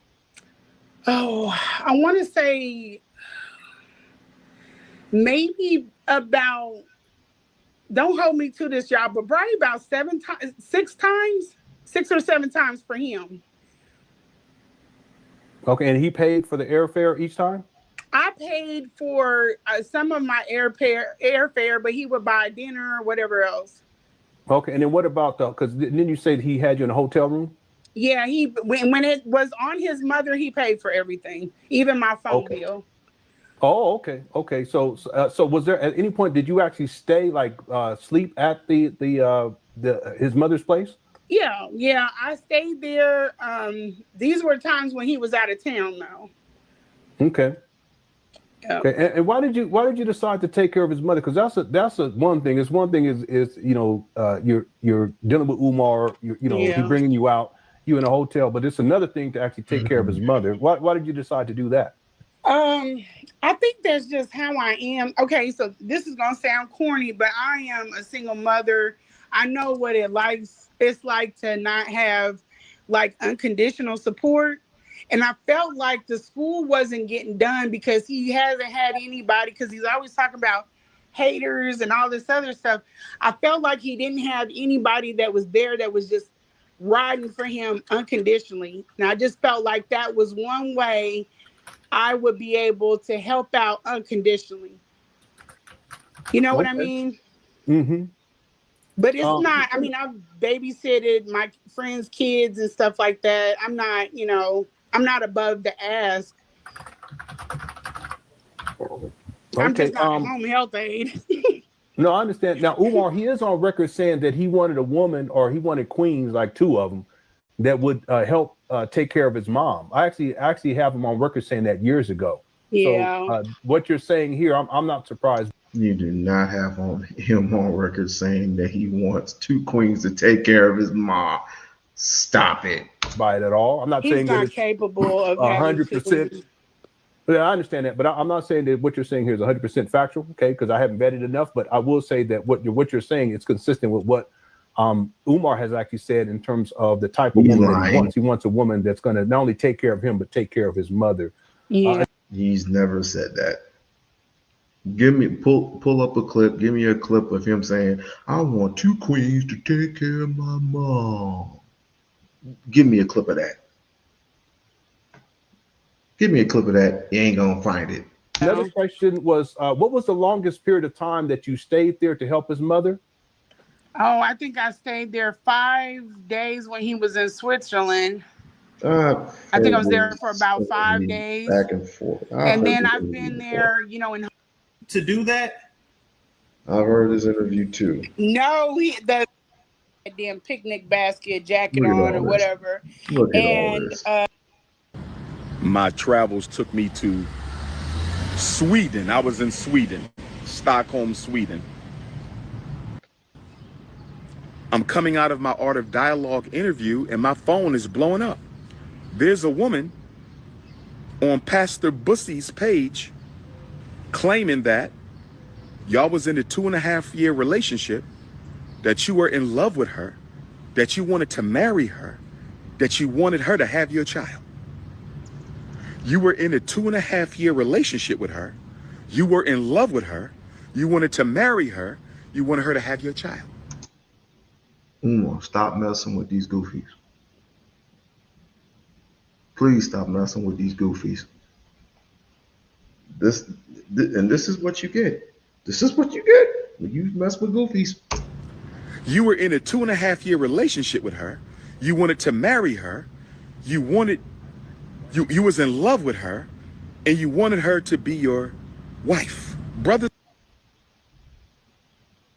Oh, I want to say maybe about, don't hold me to this, y'all, but probably about 6 or 7 times for him. Okay, and he paid for the airfare each time? I paid for some of my airfare, but he would buy dinner or whatever else. Okay, and then what about because then you said he had you in a hotel room? Yeah, when it was on his mother, he paid for everything, even my phone bill. Oh, okay. So was there at any point, did you actually stay, like sleep at his mother's place? Yeah, I stayed there. These were times when he was out of town, though. Okay. Okay, and why did you decide to take care of his mother? Because that's a one thing. It's one thing is you're dealing with Umar. He bringing you out, you in a hotel. But it's another thing to actually take care of his mother. Why did you decide to do that? I think that's just how I am. Okay, so this is gonna sound corny, but I am a single mother. I know what it's like to not have like unconditional support. And I felt like the school wasn't getting done because he hasn't had anybody, because he's always talking about haters and all this other stuff. I felt like he didn't have anybody that was there that was just riding for him unconditionally. And I just felt like that was one way I would be able to help out unconditionally. You know what I mean? Mm-hmm. But it's not, I mean, I've babysitted my friends' kids and stuff like that. I'm not, I'm not above the ask. I'm just not a home health aide. No, I understand. Now, Umar, he is on record saying that he wanted a woman, or he wanted queens, like two of them, that would help take care of his mom. I actually have him on record saying that years ago. Yeah. So what you're saying here, I'm not surprised. You do not have him on record saying that he wants two queens to take care of his mom. Stop it. By it at all. I'm not saying that it's capable of 100%. Yeah, I understand that, but I'm not saying that what you're saying here is 100% factual, okay? Because I haven't vetted enough. But I will say that what you're saying is consistent with what Umar has actually said in terms of the type of woman that he wants. He wants a woman that's going to not only take care of him, but take care of his mother. Yeah. He's never said that. Pull up a clip. Give me a clip of him saying, "I want two queens to take care of my mom." Give me a clip of that. Give me a clip of that. You ain't gonna find it. Another question was, what was the longest period of time that you stayed there to help his mother? Oh, I think I stayed there 5 days when he was in Switzerland. I think I was there for about 5 days. Back and forth. And then I've been there, in to do that. I've heard his interview too. No, the damn picnic basket jacket on or whatever. Look at all this. My travels took me to Sweden. I was in Sweden, Stockholm, Sweden. I'm coming out of my Art of Dialogue interview and my phone is blowing up. There's a woman on Pastor Bussy's page claiming that y'all was in a 2.5-year relationship, that you were in love with her, that you wanted to marry her, that you wanted her to have your child. You were in a 2.5-year relationship with her. You were in love with her. You wanted to marry her. You wanted her to have your child. Stop messing with these goofies. Please stop messing with these goofies. This is what you get. This is what you get when you mess with goofies. You were in a 2.5-year relationship with her. You wanted to marry her. You was in love with her, and you wanted her to be your wife, brother.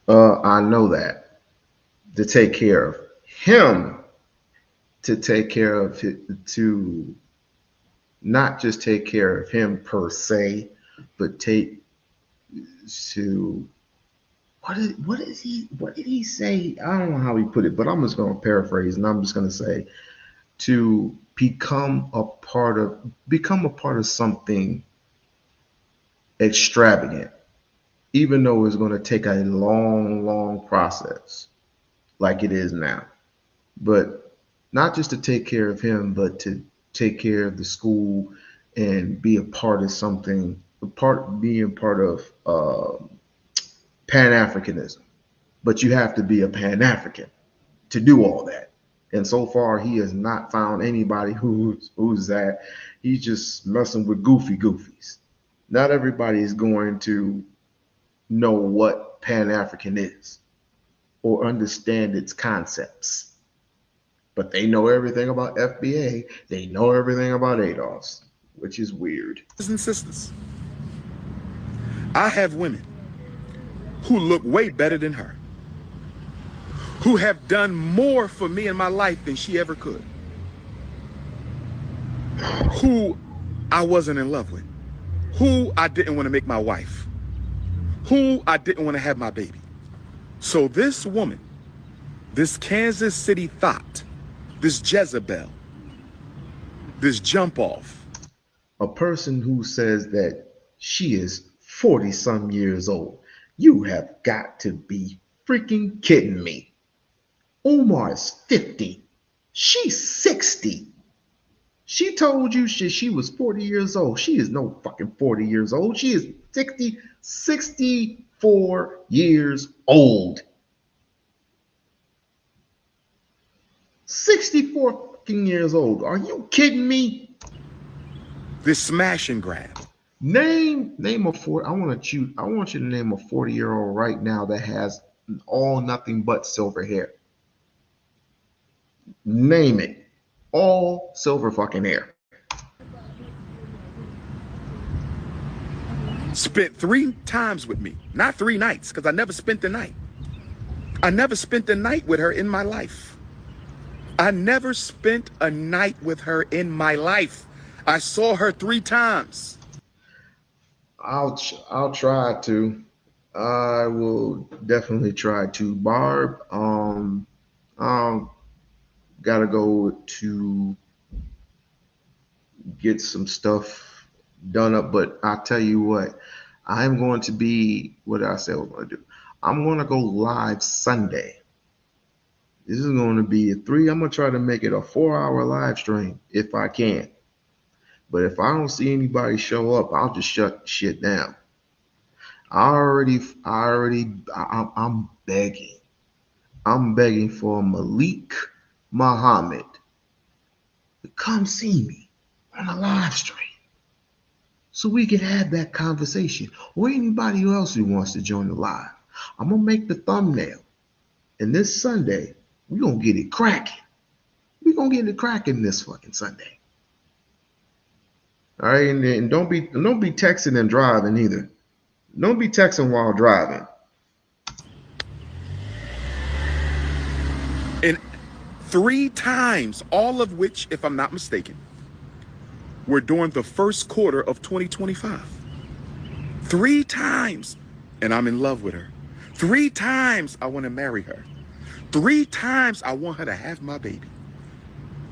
I know that. To take care of him, to take care of, to not just take care of him per se, but what did he say? I don't know how he put it, but I'm just going to paraphrase, and I'm just going to say, to become a part of something extravagant, even though it's going to take a long process like it is now. But not just to take care of him, but to take care of the school and be a part of something, being part of Pan-Africanism. But you have to be a Pan-African to do all that. And so far, he has not found anybody who's that. He's just messing with goofies. Not everybody is going to know what Pan-African is or understand its concepts. But they know everything about FBA. They know everything about ADOS, which is weird. And sisters, I have women who look way better than her, who have done more for me in my life than she ever could, who I wasn't in love with, who I didn't want to make my wife, who I didn't want to have my baby. So this woman, this Kansas City thought, this Jezebel, this jump off. A person who says that she is 40 some years old. You have got to be freaking kidding me. Umar is 50. She's 60. She told you she was 40 years old. She is no fucking 40 years old. She is 64 years old. 64 fucking years old. Are you kidding me? This smash and grab. Name a 40. I want you to name a 40-year-old right now that has all nothing but silver hair. Name it. All silver fucking hair. Spent 3 times with me, not 3 nights, because I never spent the night. I never spent the night with her in my life. I never spent a night with her in my life. I saw her 3 times. I'll try to. I will definitely try to. Barb, gotta go to get some stuff done up, but I'll tell you what, I'm going to be, what did I say I was going to do? I'm going to go live Sunday. This is going to be I'm going to try to make it a 4-hour live stream if I can. But if I don't see anybody show up, I'll just shut shit down. I'm begging. I'm begging for Malik Muhammad to come see me on a live stream so we can have that conversation, or anybody else who wants to join the live. I'm going to make the thumbnail. And this Sunday, we're going to get it cracking. We're going to get it cracking this fucking Sunday. All right, and don't be texting and driving either. Don't be texting while driving. And 3 times, all of which, if I'm not mistaken, were during the first quarter of 2025. 3 times, and I'm in love with her. 3 times I want to marry her. 3 times I want her to have my baby.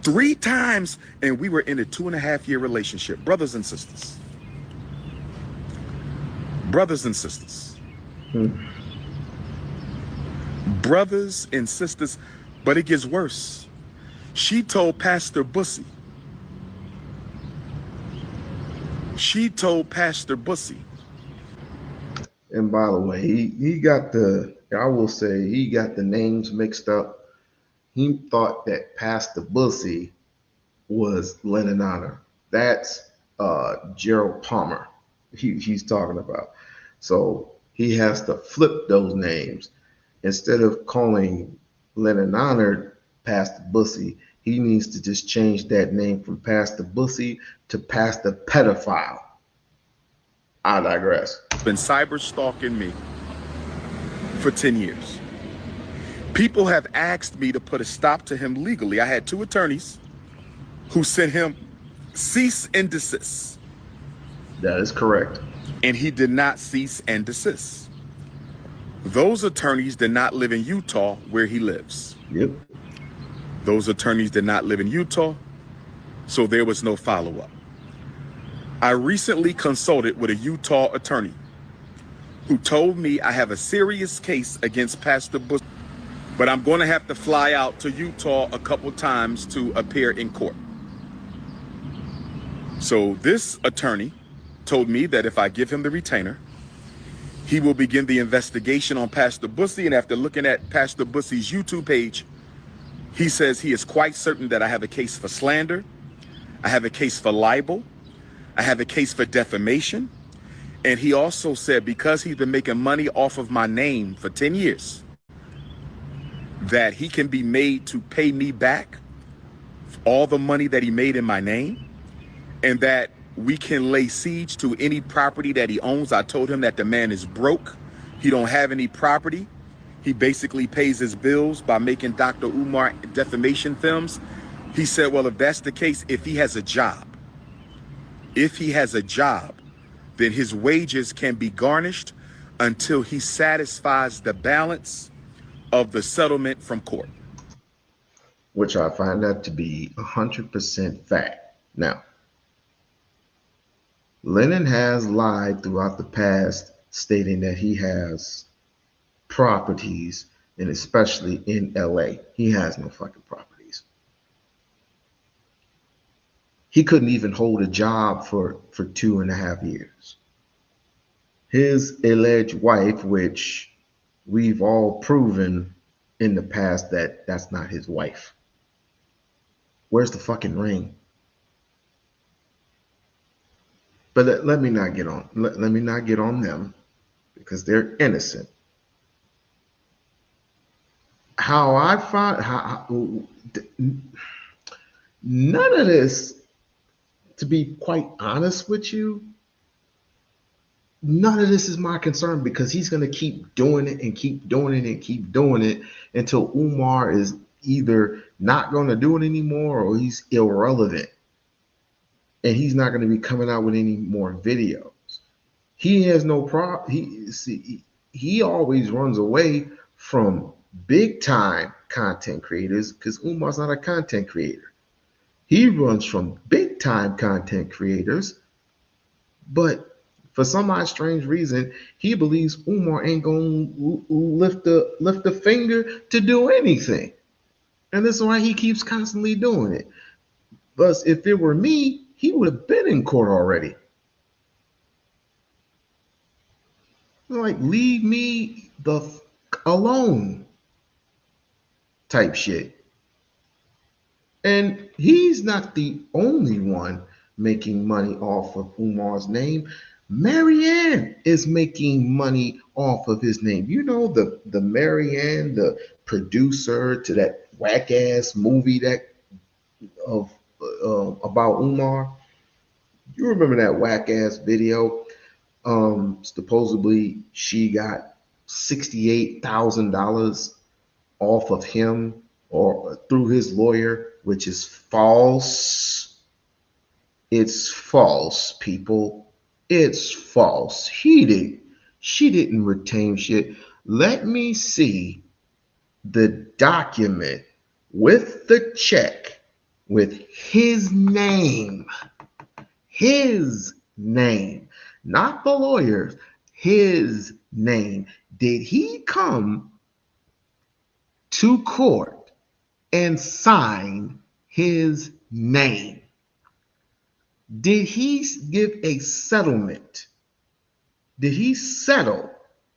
3 times, and we were in a 2.5-year relationship. Brothers and sisters. Brothers and sisters. Brothers and sisters. But it gets worse. She told Pastor Bussy. And by the way, he got the names mixed up. He thought that Pastor Bussy was Lenon Honor. That's Gerald Palmer he's talking about. So he has to flip those names. Instead of calling Lenon Honor Pastor Bussy, he needs to just change that name from Pastor Bussy to Pastor Pedophile. I digress. Been cyber stalking me for 10 years. People have asked me to put a stop to him legally. I had 2 attorneys who sent him cease and desist. That is correct. And he did not cease and desist. Those attorneys did not live in Utah where he lives. Yep. Those attorneys did not live in Utah, so there was no follow-up. I recently consulted with a Utah attorney who told me I have a serious case against Pastor Bush, but I'm going to have to fly out to Utah a couple times to appear in court. So this attorney told me that if I give him the retainer, he will begin the investigation on Pastor Bussy, and after looking at Pastor Bussy's YouTube page, he says he is quite certain that I have a case for slander, I have a case for libel, I have a case for defamation, and he also said because he's been making money off of my name for 10 years, that he can be made to pay me back all the money that he made in my name, and that we can lay siege to any property that he owns. I told him that the man is broke. He don't have any property. He basically pays his bills by making Dr. Umar defamation films. He said, well, if that's the case, if he has a job, then his wages can be garnished until he satisfies the balance of the settlement from court. Which I find that to be 100% fact. Now, Lenon has lied throughout the past, stating that he has properties, and especially in LA. He has no fucking properties. He couldn't even hold a job for 2.5 years. His alleged wife, which we've all proven in the past that that's not his wife. Where's the fucking ring? But let me not get on. Let me not get on them because they're innocent. How I find none of this, to be quite honest with you, none of this is my concern because he's going to keep doing it and keep doing it and keep doing it until Umar is either not going to do it anymore or he's irrelevant and he's not going to be coming out with any more videos. He has no problem. He always runs away from big time content creators because Umar's not a content creator. He runs from big time content creators, but for some odd strange reason, he believes Umar ain't gonna lift a finger to do anything, and this is why he keeps constantly doing it. But if it were me, he would have been in court already. Like, leave me the alone type shit. And he's not the only one making money off of Umar's name. Marianne is making money off of his name. You know, the Marianne, the producer to that whack ass movie that about Umar. You remember that whack ass video? Supposedly she got $68,000 off of him or through his lawyer, which is false. It's false, people. It's false. She didn't retain shit. Let me see the document with the check with his name. His name, not the lawyer's, his name. Did he come to court and sign his name? Did he give a settlement? Did he settle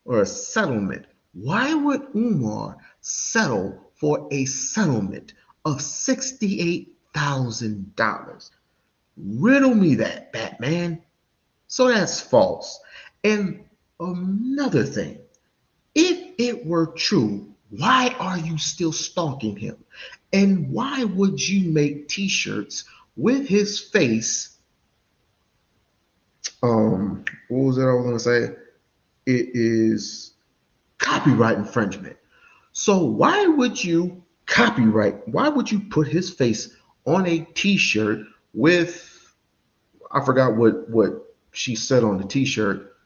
or a settlement? Why would Umar settle for a settlement of $68,000? Riddle me that, Batman. So that's false. And another thing, if it were true, why are you still stalking him? And why would you make t-shirts with his face? What was it I was going to say? It is copyright infringement. So why would you put his face on a t-shirt with, I forgot what she said on the t-shirt,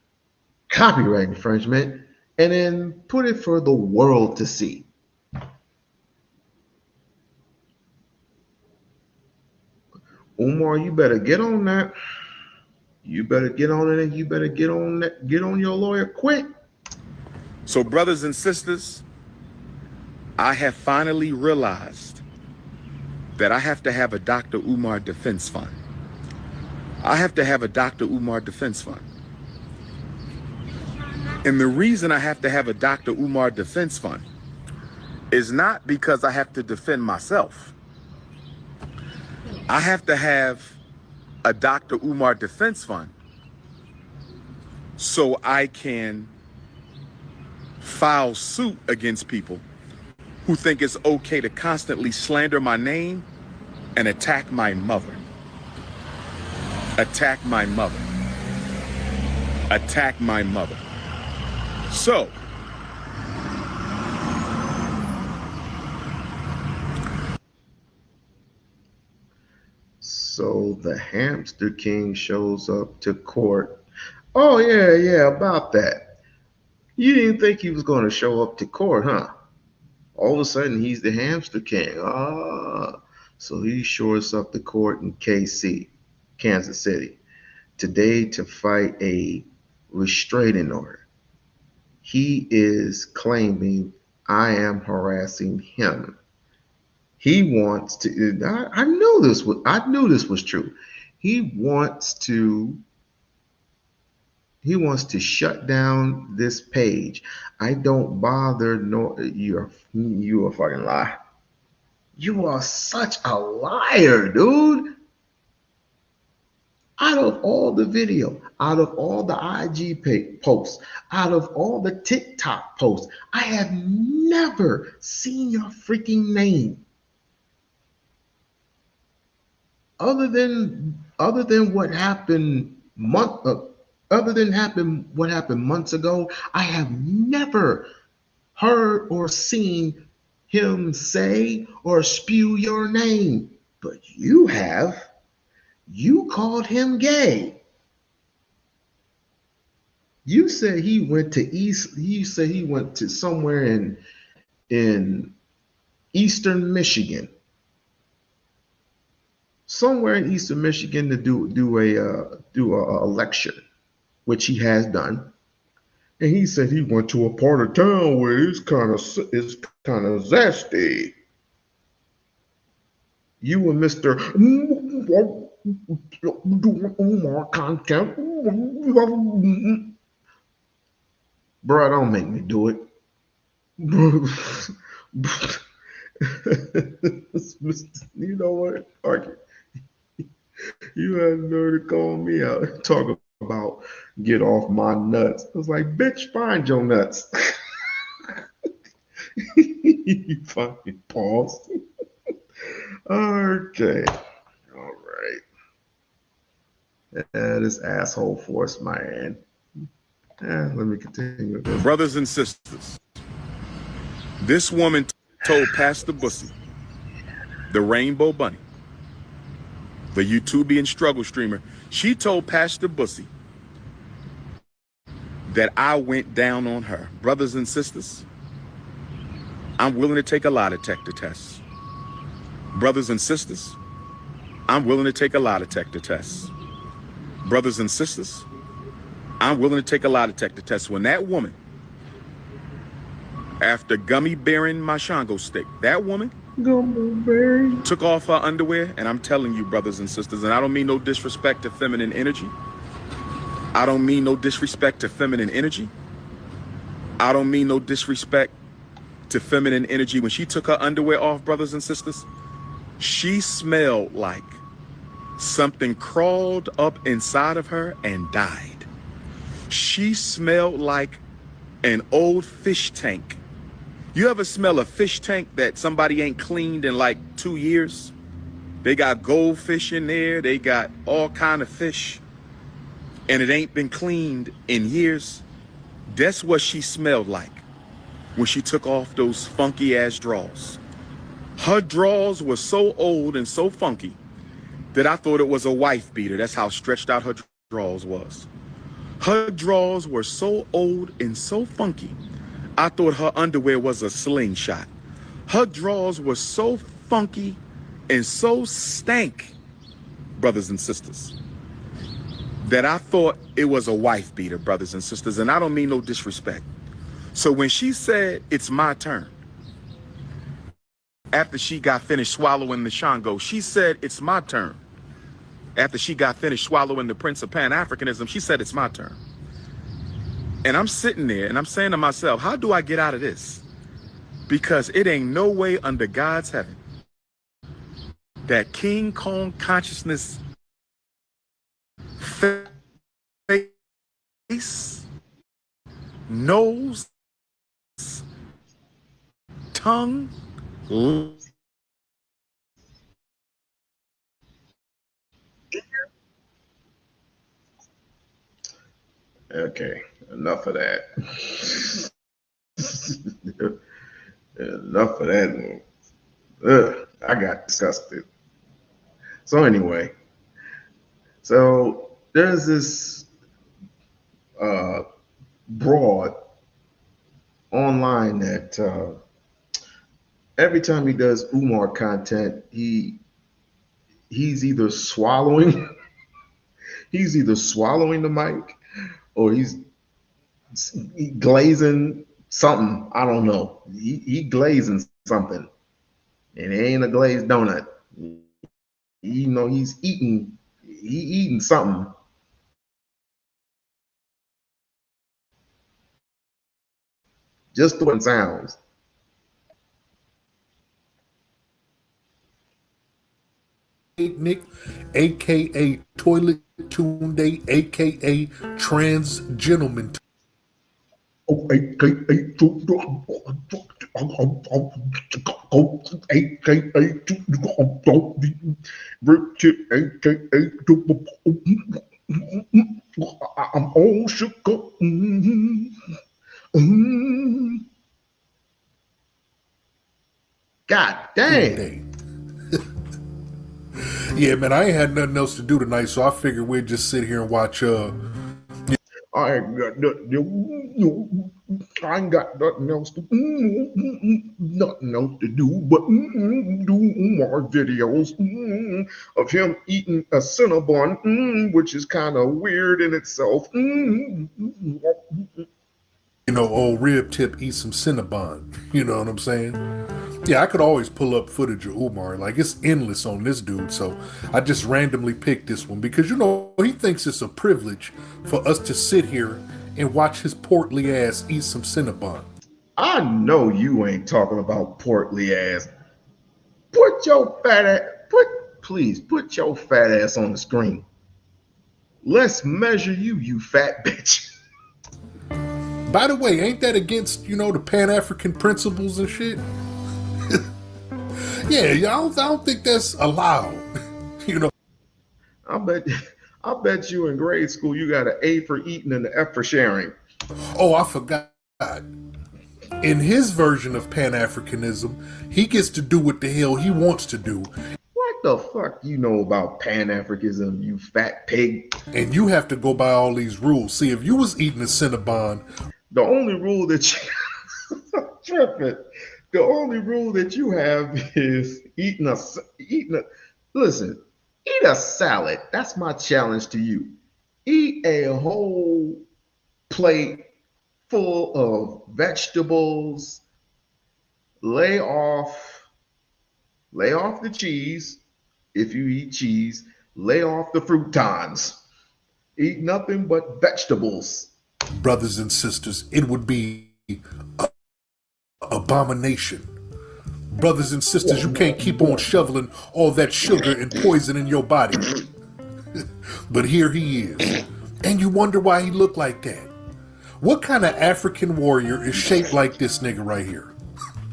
copyright infringement, and then put it for the world to see? Umar, you better get on that. You better get on it, and you better get on your lawyer quick. So, brothers and sisters, I have finally realized that I have to have a Dr. Umar defense fund. I have to have a Dr. Umar defense fund. And the reason I have to have a Dr. Umar defense fund is not because I have to defend myself. I have to have a Dr. Umar defense fund so I can file suit against people who think it's okay to constantly slander my name and attack my mother. Attack my mother. Attack my mother. So, the hamster king shows up to court. Oh yeah, yeah, about that. You didn't think he was going to show up to court, huh? All of a sudden, he's the hamster king. Ah, so he shows up to court in KC, Kansas City, today to fight a restraining order. He is claiming I am harassing him. He wants to. I knew this was true. He wants to. He wants to shut down this page. I don't bother. No, you a fucking lie. You are such a liar, dude. Out of all the video, out of all the IG posts, out of all the TikTok posts, I have never seen your freaking name other than what happened what happened months ago. I have never heard or seen him say or spew your name, but you have. You called him gay. You said he went to East. You said he went to somewhere in Eastern Michigan, somewhere in Eastern Michigan to do a lecture, which he has done. And he said he went to a part of town where it's kind of zesty. You and Mister Umar content. Bro, don't make me do it. You know what? You had nerve to call me out. Talk about get off my nuts. I was like, bitch, find your nuts. You fucking paused. Okay. All right. This asshole forced my hand. Let me continue with this. Brothers and sisters, this woman told Pastor Bussy, the Rainbow Bunny, the YouTubian struggle streamer, she told Pastor Bussy that I went down on her. Brothers and sisters, I'm willing to take a lie detector tests. Brothers and sisters, I'm willing to take a lie detector test. Brothers and sisters, I'm willing to take a lie detector test. When that woman, after gummy bearing my Shango stick, that woman took off her underwear, and I'm telling you, brothers and sisters, and I don't mean no disrespect to feminine energy. I don't mean no disrespect to feminine energy. I don't mean no disrespect to feminine energy. When she took her underwear off, brothers and sisters, she smelled like something crawled up inside of her and died. She smelled like an old fish tank. You ever smell a fish tank that somebody ain't cleaned in like 2 years? They got goldfish in there. They got all kind of fish, and it ain't been cleaned in years. That's what she smelled like when she took off those funky ass drawers. Her drawers were so old and so funky that I thought it was a wife beater. That's how stretched out her drawers was. Her drawers were so old and so funky, I thought her underwear was a slingshot. Her drawers were so funky and so stank, brothers and sisters, that I thought it was a wife beater, brothers and sisters. And I don't mean no disrespect. So when she said, it's my turn, after she got finished swallowing the Shango, she said, it's my turn. After she got finished swallowing the Prince of Pan-Africanism, she said, it's my turn. And I'm sitting there and I'm saying to myself, how do I get out of this? Because it ain't no way under God's heaven that King Kong consciousness face, nose, tongue, Okay, enough of that. Enough of that. I got disgusted. So anyway, so there's this broad online that every time he does Umar content, he's either swallowing he's either swallowing the mic or he's glazing something. I don't know. He glazing something, and it ain't a glazed donut. You know, he eating something. Just the way it sounds. Nick, aka Toilet Tunde, aka Trans Gentleman. I'm all shook up. God damn. Yeah, man, I ain't had nothing else to do tonight, so I figured we'd just sit here and watch I ain't got nothing else to do but do more videos of him eating a Cinnabon, which is kind of weird in itself. Old Rib Tip eat some Cinnabon. You know what I'm saying? Yeah, I could always pull up footage of Umar. Like, it's endless on this dude, so I just randomly picked this one because, he thinks it's a privilege for us to sit here and watch his portly ass eat some Cinnabon. I know you ain't talking about portly ass. Put your fat ass, please put your fat ass on the screen. Let's measure you, you fat bitch. By the way, ain't that against, the Pan-African principles and shit? Yeah, I don't think that's allowed. I bet you in grade school you got an A for eating and an F for sharing. Oh, I forgot. In his version of Pan-Africanism, he gets to do what the hell he wants to do. What the fuck you know about Pan-Africanism, you fat pig? And you have to go by all these rules. See, if you was eating a Cinnabon, the only rule that you tripping. The only rule that you have is eat a salad. That's my challenge to you. Eat a whole plate full of vegetables. Lay off the cheese if you eat cheese. Lay off the croutons. Eat nothing but vegetables. Brothers and sisters, it would be an abomination. Brothers and sisters, you can't keep on shoveling all that sugar and poison in your body. But here he is. And you wonder why he looked like that. What kind of African warrior is shaped like this nigga right here?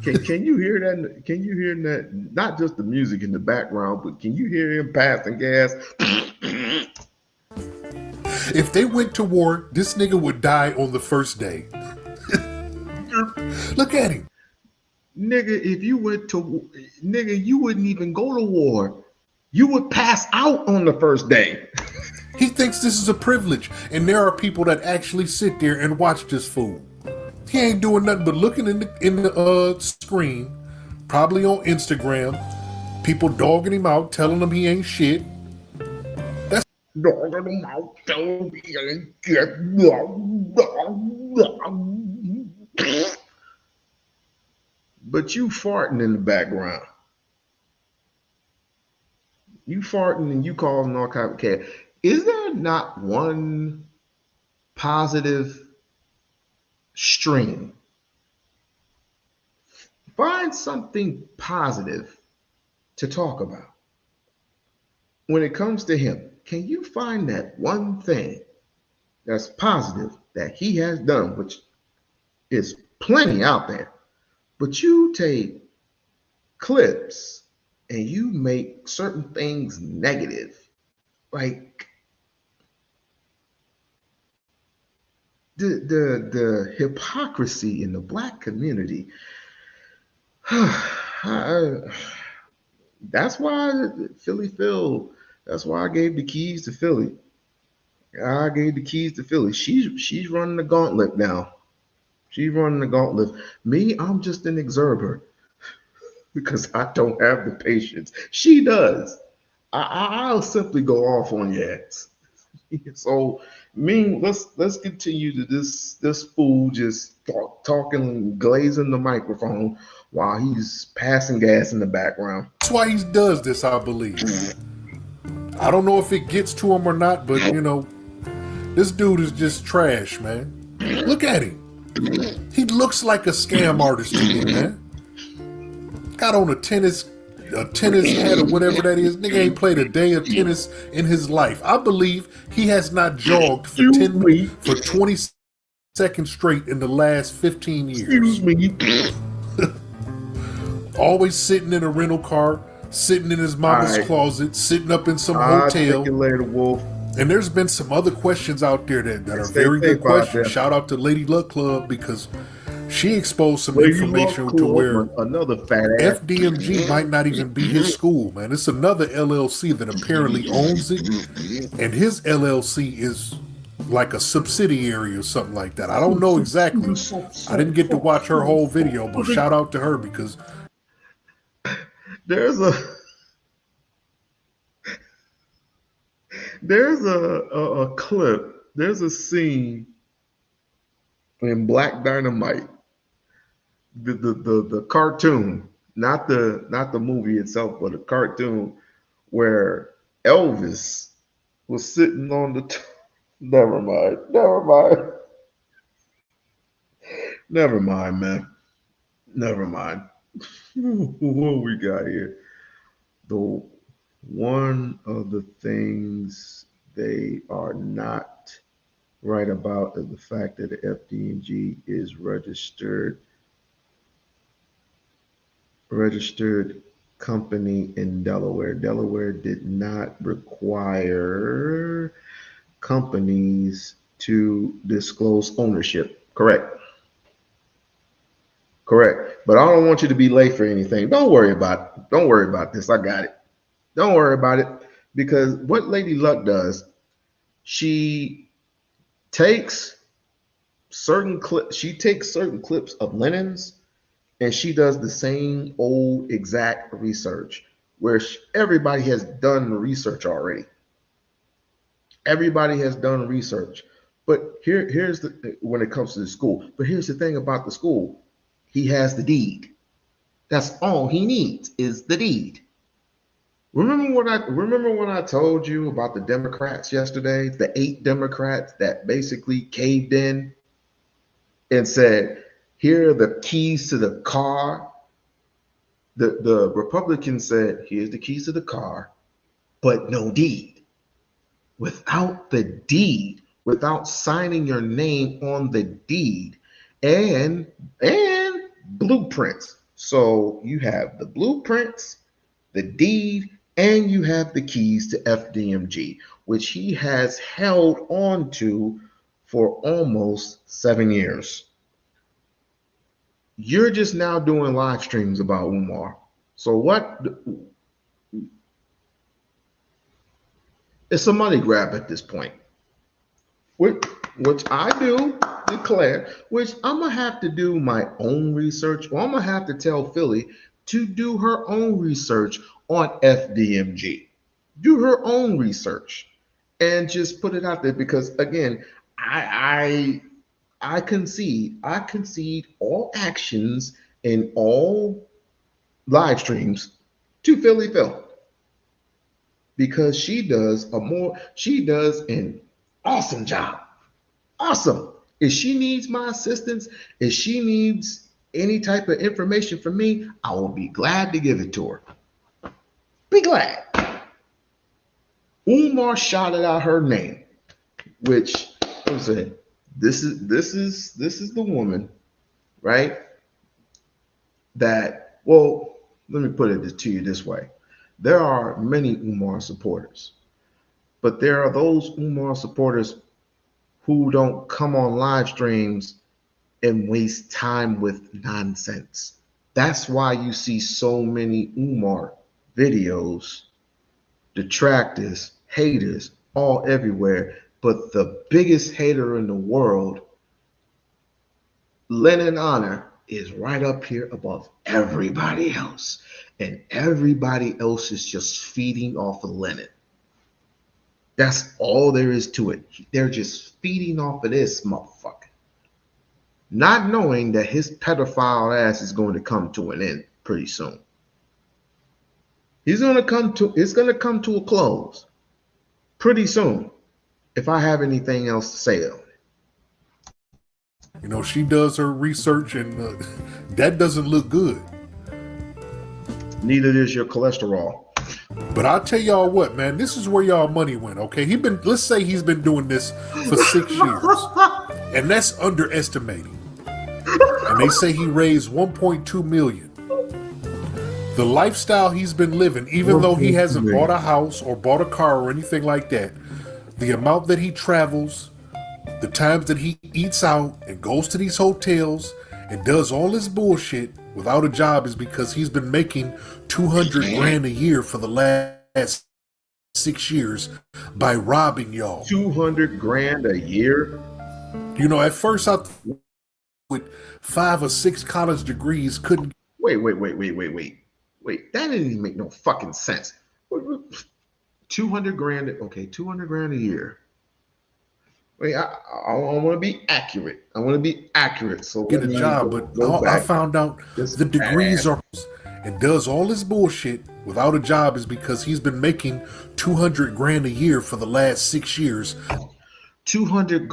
Can you hear that? Can you hear that? Not just the music in the background, but can you hear him passing gas? If they went to war, this nigga would die on the first day. Look at him. Nigga, if you went to, you wouldn't even go to war. You would pass out on the first day. He thinks this is a privilege, and there are people that actually sit there and watch this fool. He ain't doing nothing but looking in the screen, probably on Instagram, people dogging him out, telling him he ain't shit. That's dogging him out, telling him he ain't shit. But you farting in the background. You farting and you causing all kind of chaos. Is there not one positive stream? Find something positive to talk about. When it comes to him, can you find that one thing that's positive that he has done, which is plenty out there, but you take clips and you make certain things negative, like the hypocrisy in the Black community. That's why Philly Phil. That's why I gave the keys to Philly. I gave the keys to Philly. She's running the gauntlet now. She's running the gauntlet. Me, I'm just an observer because I don't have the patience. She does. I'll simply go off on your ass. So, me, let's continue to this fool just talking, glazing the microphone while he's passing gas in the background. That's why he does this, I believe. I don't know if it gets to him or not, but you know, this dude is just trash, man. Look at him. He looks like a scam artist to me, man. Got on a tennis hat or whatever that is. Nigga ain't played a day of tennis in his life. I believe he has not jogged for 20 seconds straight in the last 15 years. Excuse me. Always sitting in a rental car, sitting in his mama's closet, sitting up in some hotel. Later, Wolf. And there's been some other questions out there that are very good questions. Shout out to Lady Luck Club because she exposed some information to where another fat ass FDMG might not even be his school, man. It's another LLC that apparently owns it, and his LLC is like a subsidiary or something like that. I don't know exactly. I didn't get to watch her whole video, but shout out to her because there's a clip, there's a scene in Black Dynamite, the cartoon, not the movie itself, but a cartoon where Elvis was sitting on the never mind, man, never mind. What we got here? One of the things they are not right about is the fact that the FDNG is registered company in Delaware. Delaware did not require companies to disclose ownership. Correct. But I don't want you to be late for anything. Don't worry about this. I got it. Don't worry about it, because what Lady Luck does, she takes certain clips of Lenon's, and she does the same old exact research where everybody has done the research already. Everybody has done research. But here's when it comes to the school. But here's the thing about the school. He has the deed. That's all he needs is the deed. Remember when I told you about the Democrats yesterday, the 8 Democrats that basically caved in and said, here are the keys to the car. The Republicans said, here's the keys to the car, but no deed. Without the deed, without signing your name on the deed and blueprints. So you have the blueprints, the deed, and you have the keys to FDMG, which he has held on to for almost 7 years. You're just now doing live streams about Umar. So what? It's a money grab at this point. Which I do declare, which I'm going to have to do my own research, or I'm going to have to tell Philly to do her own research on FDMG. Do her own research and just put it out there, because again, I concede all actions and all live streams to Philly Phil, because she does an awesome job. Awesome. If she needs my assistance, if she needs any type of information from me, I will be glad to give it to her. Be glad. Umar shouted out her name, which I'm saying, this is the woman, right? That, well, let me put it to you this way. There are many Umar supporters, but there are those Umar supporters who don't come on live streams and waste time with nonsense. That's why you see so many Umar videos, detractors, haters, all everywhere. But the biggest hater in the world, Lenon Honor, is right up here above everybody else. And everybody else is just feeding off of Lenon. That's all there is to it. They're just feeding off of this motherfucker, not knowing that his pedophile ass is going to come to an end pretty soon. It's going to come to a close pretty soon, if I have anything else to say on it. You know, she does her research, and that doesn't look good. Neither does your cholesterol. But I'll tell y'all what, man, this is where y'all money went, okay? Let's say he's been doing this for 6 years, and that's underestimating. And they say he raised 1.2 million. The lifestyle he's been living, even though he hasn't bought a house or bought a car or anything like that, the amount that he travels, the times that he eats out and goes to these hotels and does all this bullshit without a job is because he's been making 200 grand a year for the last 6 years by robbing y'all. 200 grand a year? You know, at first I thought with 5 or 6 college degrees couldn't. Wait. That didn't even make no fucking sense. 200 grand. Okay, 200 grand a year. Wait, I want to be accurate. So get a job, but I found out the degrees are and does all this bullshit without a job is because he's been making 200 grand a year for the last 6 years. 200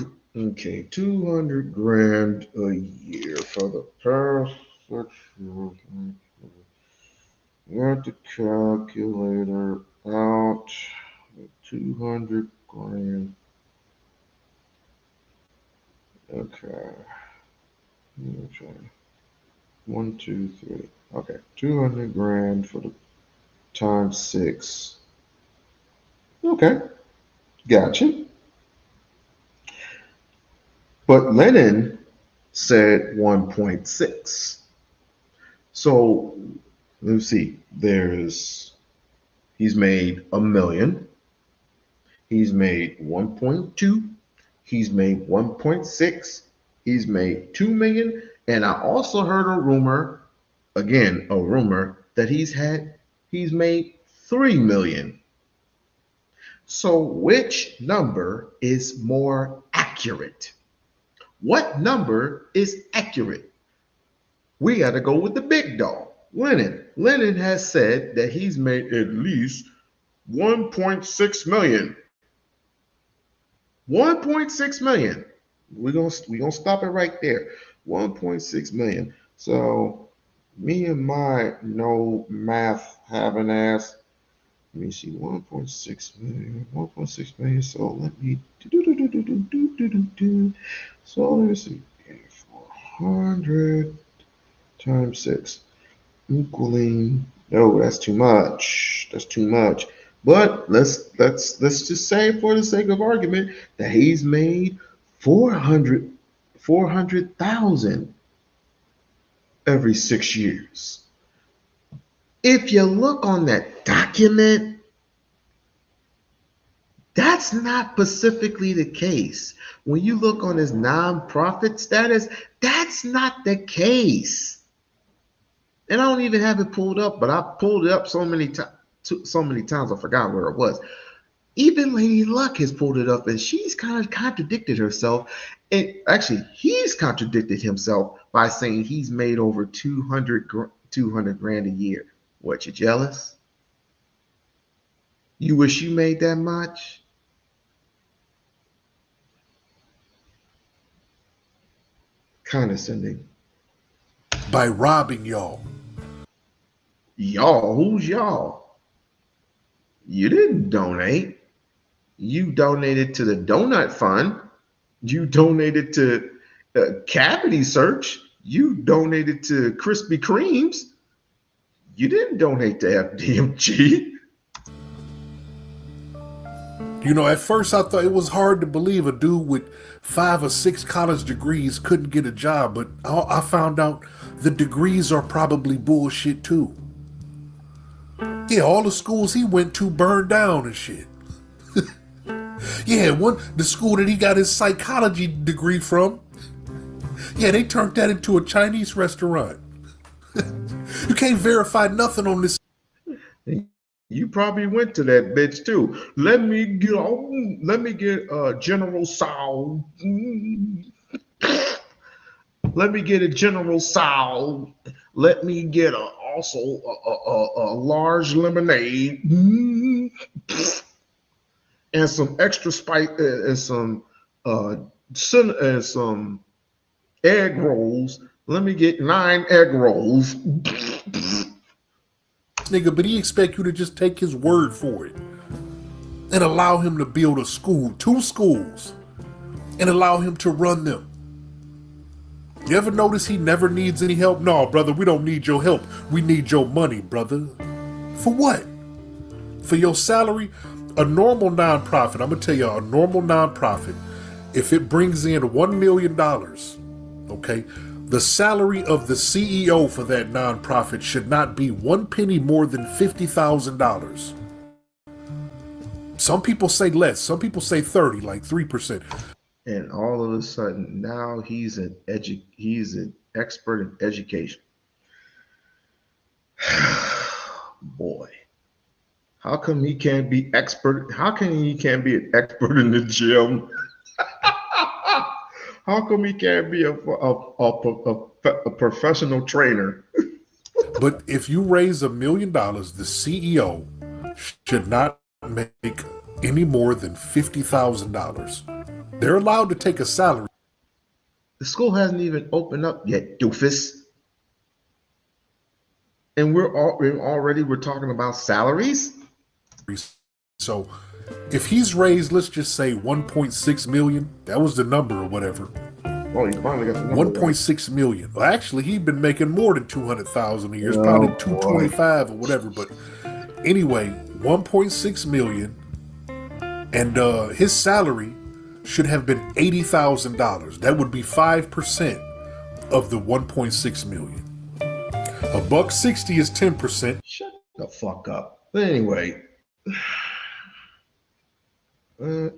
grand a year for the past 6 years. Get the calculator out. 200 grand. Okay. 1, 2, 3. Okay. 200 grand for the times 6. Okay. Gotcha. But Lenon said 1.6. So let's see. He's made $1 million. He's made 1.2. He's made 1.6. He's made 2 million. And I also heard a rumor that he's made 3 million. So which number is more accurate? What number is accurate? We got to go with the big dog, Lenon. Lenon has said that he's made at least 1.6 million. 1.6 million. We're gonna stop it right there. 1.6 million. So me and my no math having ass. Let me see. 1.6 million. 1.6 million. So let me So let me see. 400 times 6 equaling. No, that's too much. But let's just say, for the sake of argument, that he's made 400,000 every 6 years. If you look on that document, that's not specifically the case. When you look on his nonprofit status, that's not the case. And I don't even have it pulled up, but I pulled it up so many times I forgot where it was. Even Lady Luck has pulled it up, and she's kind of contradicted herself. And actually, he's contradicted himself by saying he's made over 200 grand a year. What, you jealous? You wish you made that much? Condescending. By robbing y'all. Y'all? Who's y'all? You didn't donate. You donated to the Donut Fund. You donated to Cavity Search. You donated to Krispy Kremes. You didn't donate to FDMG. You know, at first I thought it was hard to believe a dude with 5 or 6 college degrees couldn't get a job, but I found out the degrees are probably bullshit too. Yeah, all the schools he went to burned down and shit. Yeah, the school that he got his psychology degree from. Yeah, they turned that into a Chinese restaurant. You can't verify nothing on this. You probably went to that bitch too. Let me get General Sow. Let me get a General Sow. Let me get also a large lemonade and some extra spice and some egg rolls. Let me get 9 egg rolls. Nigga, but he expect you to just take his word for it and allow him to build a school, 2 schools, and allow him to run them. You ever notice he never needs any help? No, brother, we don't need your help. We need your money, brother. For what? For your salary? A normal nonprofit, I'm going to tell you, a normal nonprofit, if it brings in $1 million, okay, the salary of the CEO for that nonprofit should not be 1 penny more than $50,000. Some people say less. Some people say 30, like 3%. And all of a sudden, now he's an expert in education. Boy, how come he can't be expert? How come he can't be an expert in the gym? How come he can't be a professional trainer? But if you raise $1 million, the CEO should not make any more than $50,000. They're allowed to take a salary. The school hasn't even opened up yet, doofus. And we're talking about salaries. So if he's raised, let's just say 1.6 million, that was the number or whatever. Oh, he finally got the number. 1.6 million. Well, actually, he'd been making more than 200,000 a year. It's probably 225 or whatever. But anyway, 1.6 million, and his salary should have been $80,000. That would be 5% of the 1.6 million. $1.60 is 10%. Shut the fuck up. But anyway, what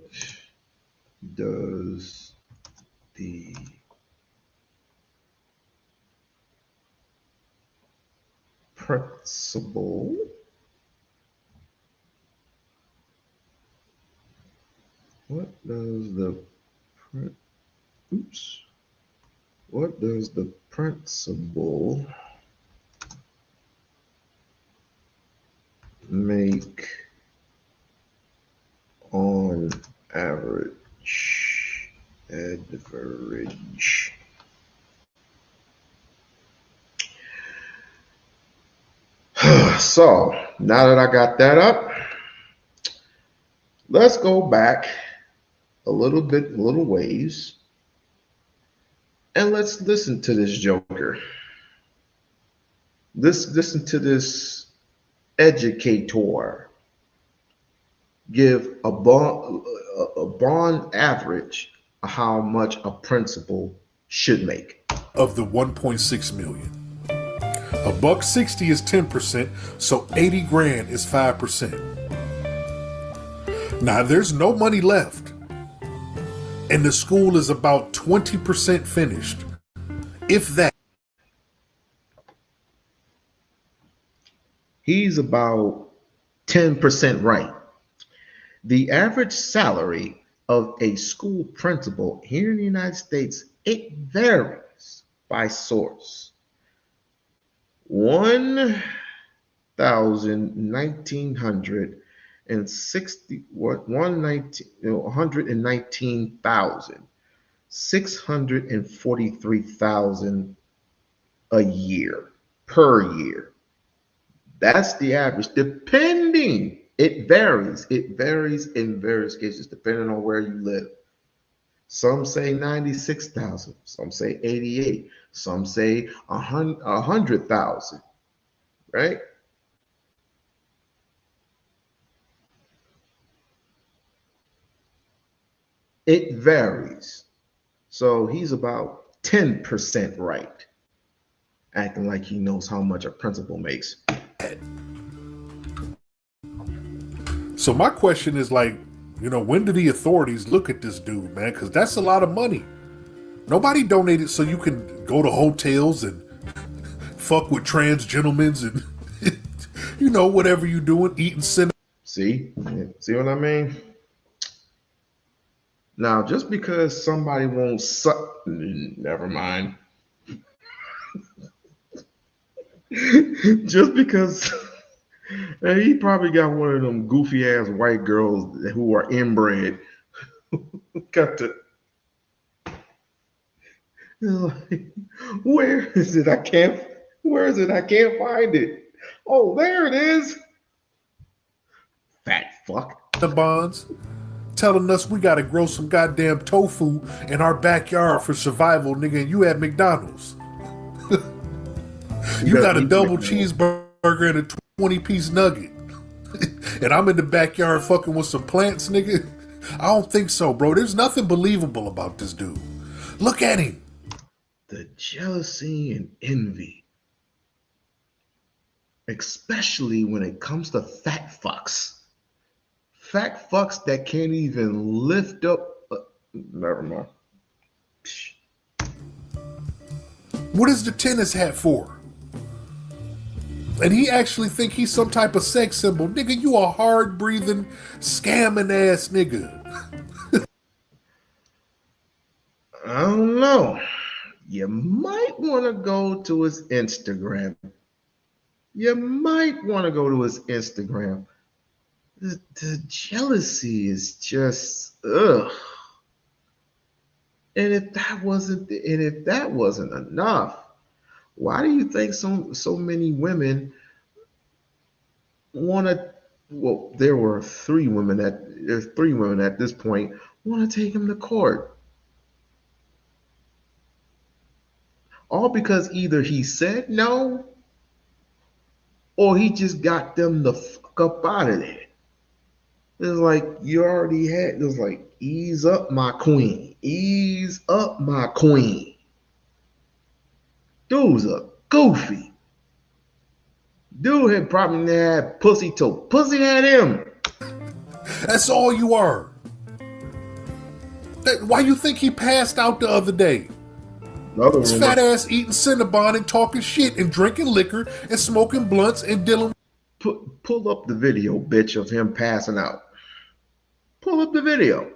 does the principal make on average? So now that I got that up, let's go back a little ways, and let's listen to this joker. Listen to this educator give a bond average of how much a principal should make. Of the 1.6 million. $1.60 is 10%, so 80 grand is 5%. Now there's no money left, and the school is about 20% finished, if that. He's about 10% right. The average salary of a school principal here in the United States, it varies by source. $119,643,000 a year per year. That's the average, depending. It varies. It varies in various cases, depending on where you live. Some say 96,000. Some say 88. Some say 100,000. Right? It varies. So he's about 10% right, acting like he knows how much a principal makes. So my question is, like, You know, when do the authorities look at this dude, man? Because that's a lot of money. Nobody donated so you can go to hotels and fuck with trans gentlemen and, you know, whatever you doing, eating cinnamon. See what I mean? Now, just because somebody won't suck, never mind. Just because he probably got one of them goofy ass white girls who are inbred. Got to. Like, where is it? Where is it? I can't find it. Oh, there it is. Fat fuck. Bonds telling us we gotta grow some goddamn tofu in our backyard for survival, nigga, and you at McDonald's. You got a double cheeseburger and a 20-piece nugget. And I'm in the backyard fucking with some plants, nigga. I don't think so, bro. There's nothing believable about this dude. Look at him. The jealousy and envy, especially when it comes to fat fucks. Fat fucks that can't even lift up. Never mind. What is the tennis hat for? And he actually think he's some type of sex symbol. Nigga, you a hard-breathing, scamming ass nigga. I don't know. You might want to go to his Instagram. The jealousy is just ugh. And if that wasn't enough, why do you think so many women want to? Well, there's three women at this point want to take him to court, all because either he said no or he just got them the fuck up out of there. It's like you already had. It's like ease up, my queen. Ease up, my queen. Dude's a goofy. Dude had probably had pussy too. Pussy had him. That's all you are. Why you think he passed out the other day? His fat ass eating Cinnabon and talking shit and drinking liquor and smoking blunts and dealing. Pull up the video, bitch, of him passing out. Pull up the video.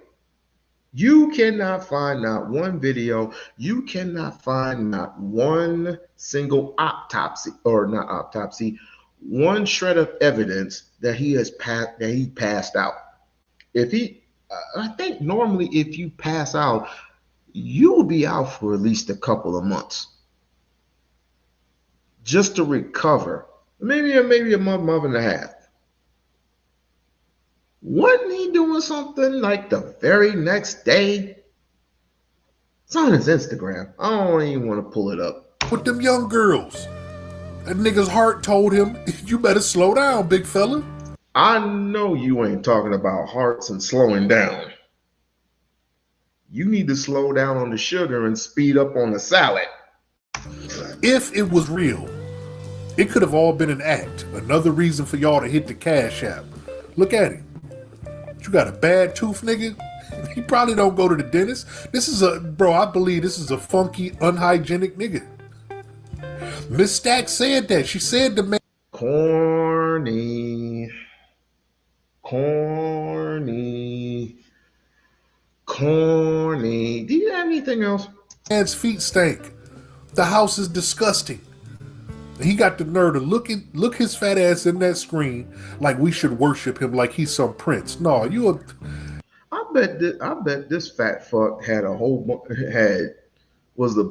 You cannot find not one video. You cannot find not one single one shred of evidence that he passed out. I think normally if you pass out, you will be out for at least a couple of months just to recover. Maybe a month and a half. Wasn't he doing something like the very next day? It's on his Instagram. I don't even want to pull it up. With them young girls. That nigga's heart told him, you better slow down, big fella. I know you ain't talking about hearts and slowing down. You need to slow down on the sugar and speed up on the salad. If it was real, it could have all been an act. Another reason for y'all to hit the Cash App. Look at him. You got a bad tooth, nigga? He probably don't go to the dentist. I believe this is a funky, unhygienic nigga. Miss Stack said that. She said the man. Corny. Do you have anything else? Man's feet stank. The house is disgusting. He got the nerve to look his fat ass in that screen like we should worship him like he's some prince. No, I bet this fat fuck was the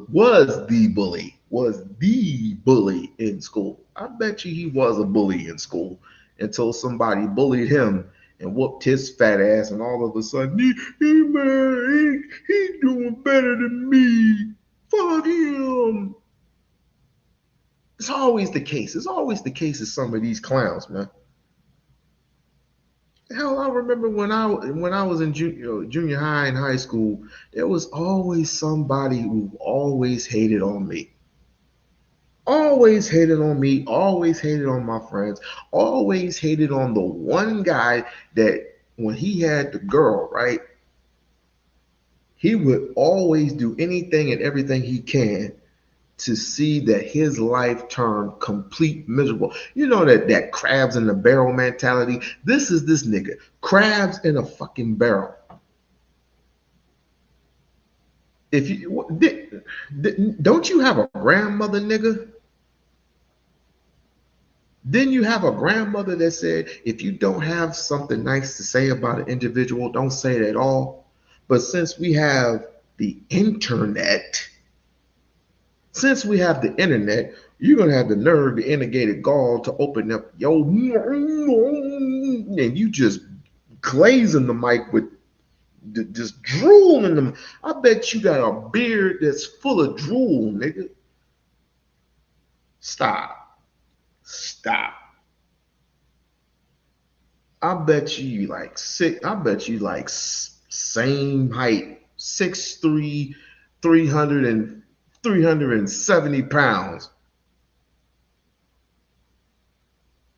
bully in school. I bet you he was a bully in school until somebody bullied him and whooped his fat ass, and all of a sudden he doing better than me. Fuck him. It's always the case. It's always the case with some of these clowns, man. Hell, I remember when I was in junior high and high school, there was always somebody who always hated on me. Always hated on me, always hated on my friends, always hated on the one guy that when he had the girl, right? He would always do anything and everything he can to see that his life turned complete miserable. You know that crabs in the barrel mentality. This is this nigga, crabs in a fucking barrel. If you don't you have a grandmother, nigga? Didn't you have a grandmother that said if you don't have something nice to say about an individual, don't say it at all? But since we have the internet, you're gonna have the nerve, the instigated gall to open up yo, and you just glazing the mic with just drool in them. I bet you got a beard that's full of drool, nigga. Stop. I bet you like six. I bet you like same height, 6'3", 370 pounds.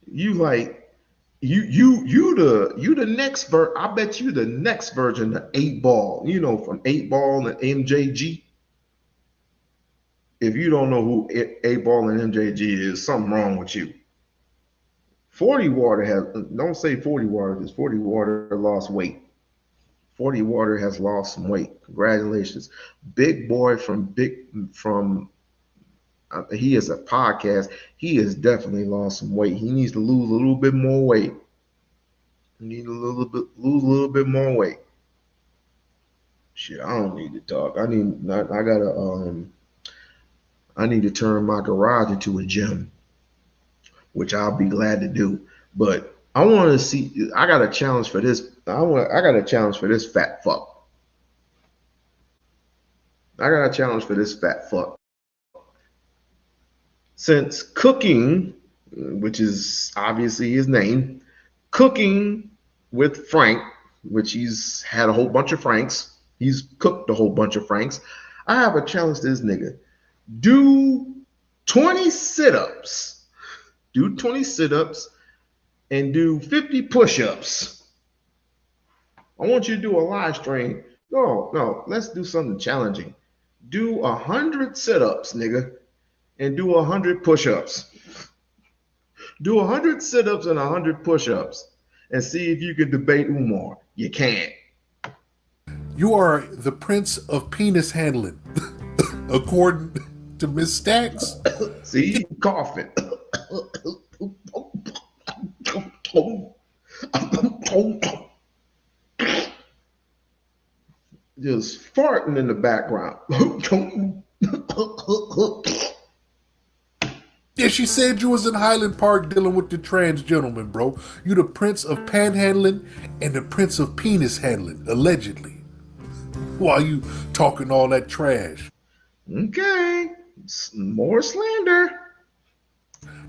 You like you the next I bet you the next version of 8 Ball. You know, from 8 Ball and MJG. If you don't know who 8 Ball and MJG is, something wrong with you. 40 Water has, don't say 40 Water, because 40 Water lost weight. 40 Water has lost some weight. Congratulations. Big Boy from he is a podcast. He has definitely lost some weight. He needs to lose a little bit more weight. Lose a little bit more weight. Shit, I don't need to talk. I need to turn my garage into a gym, which I'll be glad to do. But I want to see. I got a challenge for this. I got a challenge for this fat fuck. Since cooking, which is obviously his name, cooking with Frank, which he's had a whole bunch of Franks. He's cooked a whole bunch of Franks. I have a challenge to this nigga. Do 20 sit-ups. Do 20 sit-ups and do 50 push-ups. I want you to do a live stream. No, let's do something challenging. Do 100 sit-ups, nigga, and do 100 push-ups. Do 100 sit-ups and 100 push-ups and see if you can debate Umar. You can't. You are the prince of penis handling, according to Miss Stacks. See, you coughing. Just farting in the background. Yeah, she said you was in Highland Park dealing with the trans gentleman, bro. You the prince of panhandling and the prince of penis handling, allegedly. While you talking all that trash. Okay, more slander.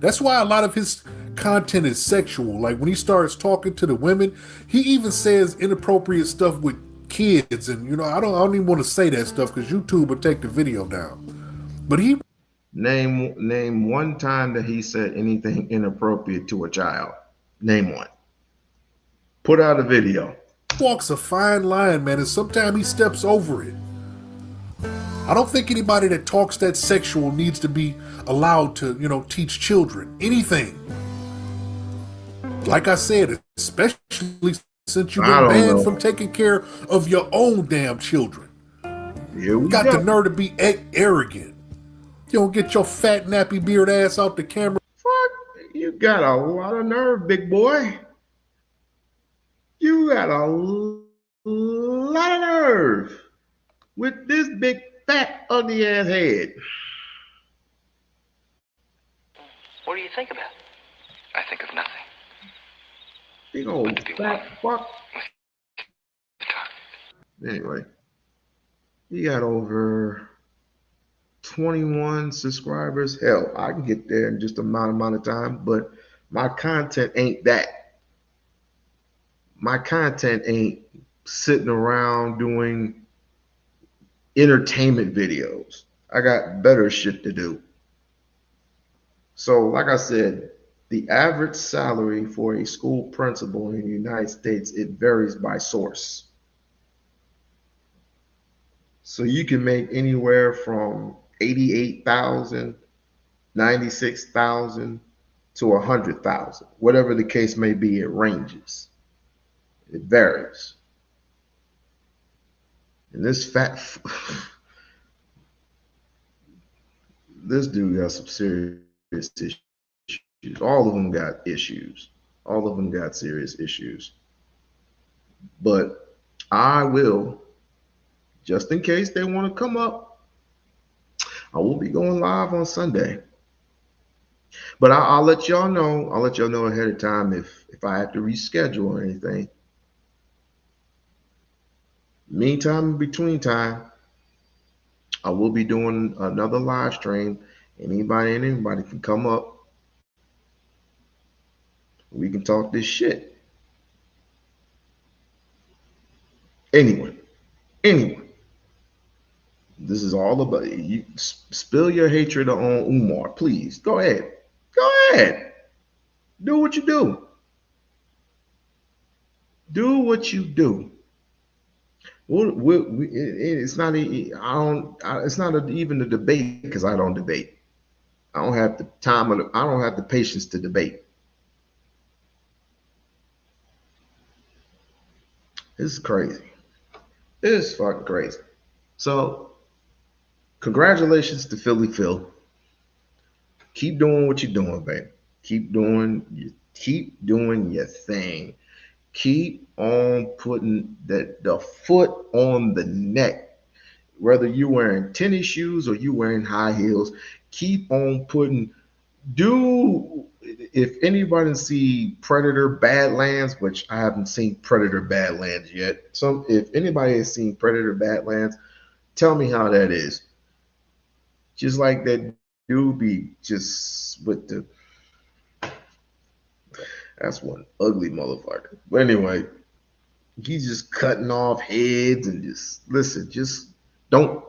That's why a lot of his content is sexual. Like when he starts talking to the women, he even says inappropriate stuff with kids, and you know, I don't even want to say that stuff because YouTube will take the video down. But he name one time that he said anything inappropriate to a child. Name one. Put out a video. Walks a fine line, man, and sometimes he steps over it. I don't think anybody that talks that sexual needs to be allowed to, you know, teach children anything. Like I said, especially since you've been banned from taking care of your own damn children. You got the nerve to be arrogant. You don't get your fat nappy beard ass out the camera. Fuck, you got a lot of nerve, big boy. You got a lot of nerve with this big, fat, ugly ass head. What do you think about? I think of nothing. Big old fat fuck. Anyway, he got over 21 subscribers. Hell, I can get there in just a amount of time, but my content ain't that. My content ain't sitting around doing entertainment videos. I got better shit to do. So, like I said, The average salary for a school principal in the United States, it varies by source. So you can make anywhere from 88,000, 96,000 to 100,000. Whatever the case may be, it ranges. It varies. And this this dude got some serious issues. All of them got issues. All of them got serious issues. But I will, just in case they want to come up, I will be going live on Sunday. But I'll let y'all know. I'll let y'all know ahead of time if I have to reschedule or anything. Meantime, in between time, I will be doing another live stream. Anybody and anybody can come up. We can talk this shit. Anyone. This is all about you. Spill your hatred on Umar, please. Go ahead. Go ahead. Do what you do. Do what you do. It's not. It's not even a debate because I don't debate. I don't have the time. I don't have the patience to debate. This is crazy. This is fucking crazy. So, congratulations to Philly Phil. Keep doing what you're doing, babe. Keep doing your thing. Keep on putting the foot on the neck. Whether you're wearing tennis shoes or you wearing high heels, keep on putting. If anybody see Predator Badlands, which I haven't seen Predator Badlands yet. If anybody has seen Predator Badlands, tell me how that is. Just like that dude be just with the. That's one ugly motherfucker. But anyway, he's just cutting off heads and just don't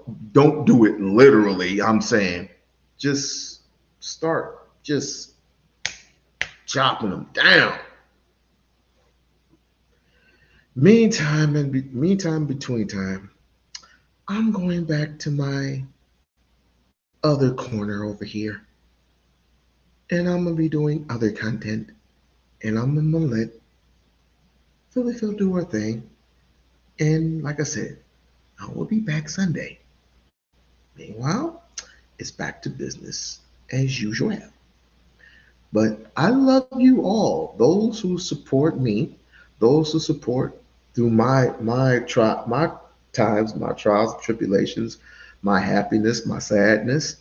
do it literally. I'm saying just start just chopping them down. Meantime, between time, I'm going back to my other corner over here. And I'm gonna be doing other content. And I'm gonna let Philly Phil do her thing. And like I said, I will be back Sunday. Meanwhile, it's back to business as usual. But I love you all. Those who support me, those who support through my times, my trials, tribulations, my happiness, my sadness.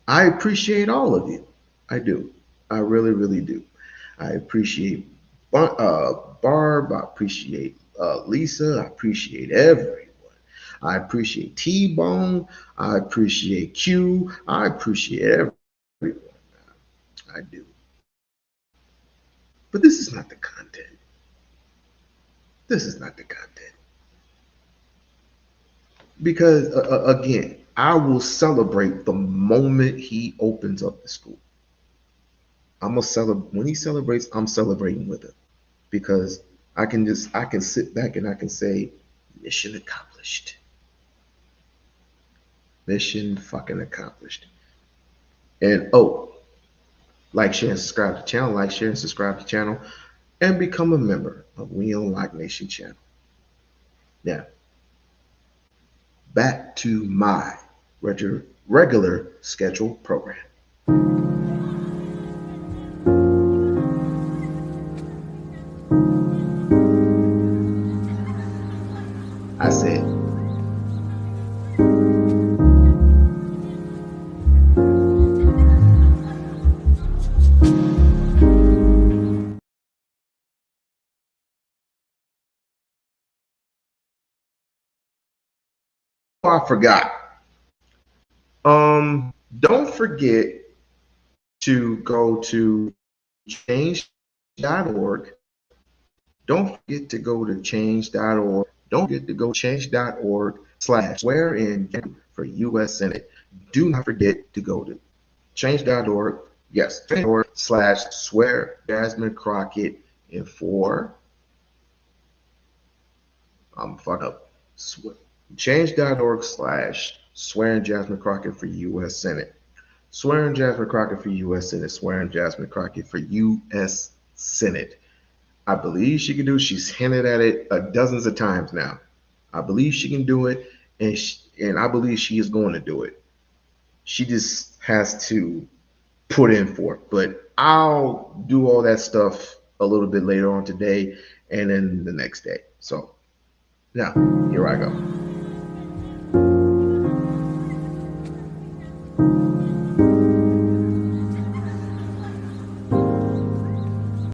I appreciate all of you. I do. I really, really do. I appreciate Barb. I appreciate Lisa. I appreciate everyone. I appreciate T-Bone. I appreciate Q. I appreciate everyone. I do. But this is not the content. This is not the content. Because, again, I will celebrate the moment he opens up the school. I'm gonna celebrate when he celebrates. I'm celebrating with him because I can sit back and I can say, mission accomplished. Mission fucking accomplished. And like, share, and subscribe to the channel. Like, share, and subscribe to the channel, and become a member of We-On-Loc Nation channel. Now, back to my regular scheduled program. I said, I forgot. Don't forget to go to change.org. Don't forget to go to change.org. Don't forget to go to change.org/swear in for U.S. Senate. Do not forget to go to change.org Yes, /swear Jasmine Crockett in 4. I'm fucked up. Change.org/swearing Jasmine Crockett for U.S. Senate. Swearing Jasmine Crockett for U.S. Senate. Swearing Jasmine Crockett for U.S. Senate. I believe she can do it. She's hinted at it dozens of times now. I believe she can do it, and I believe she is going to do it. She just has to put in for it. But I'll do all that stuff a little bit later on today and then the next day. So now, here I go.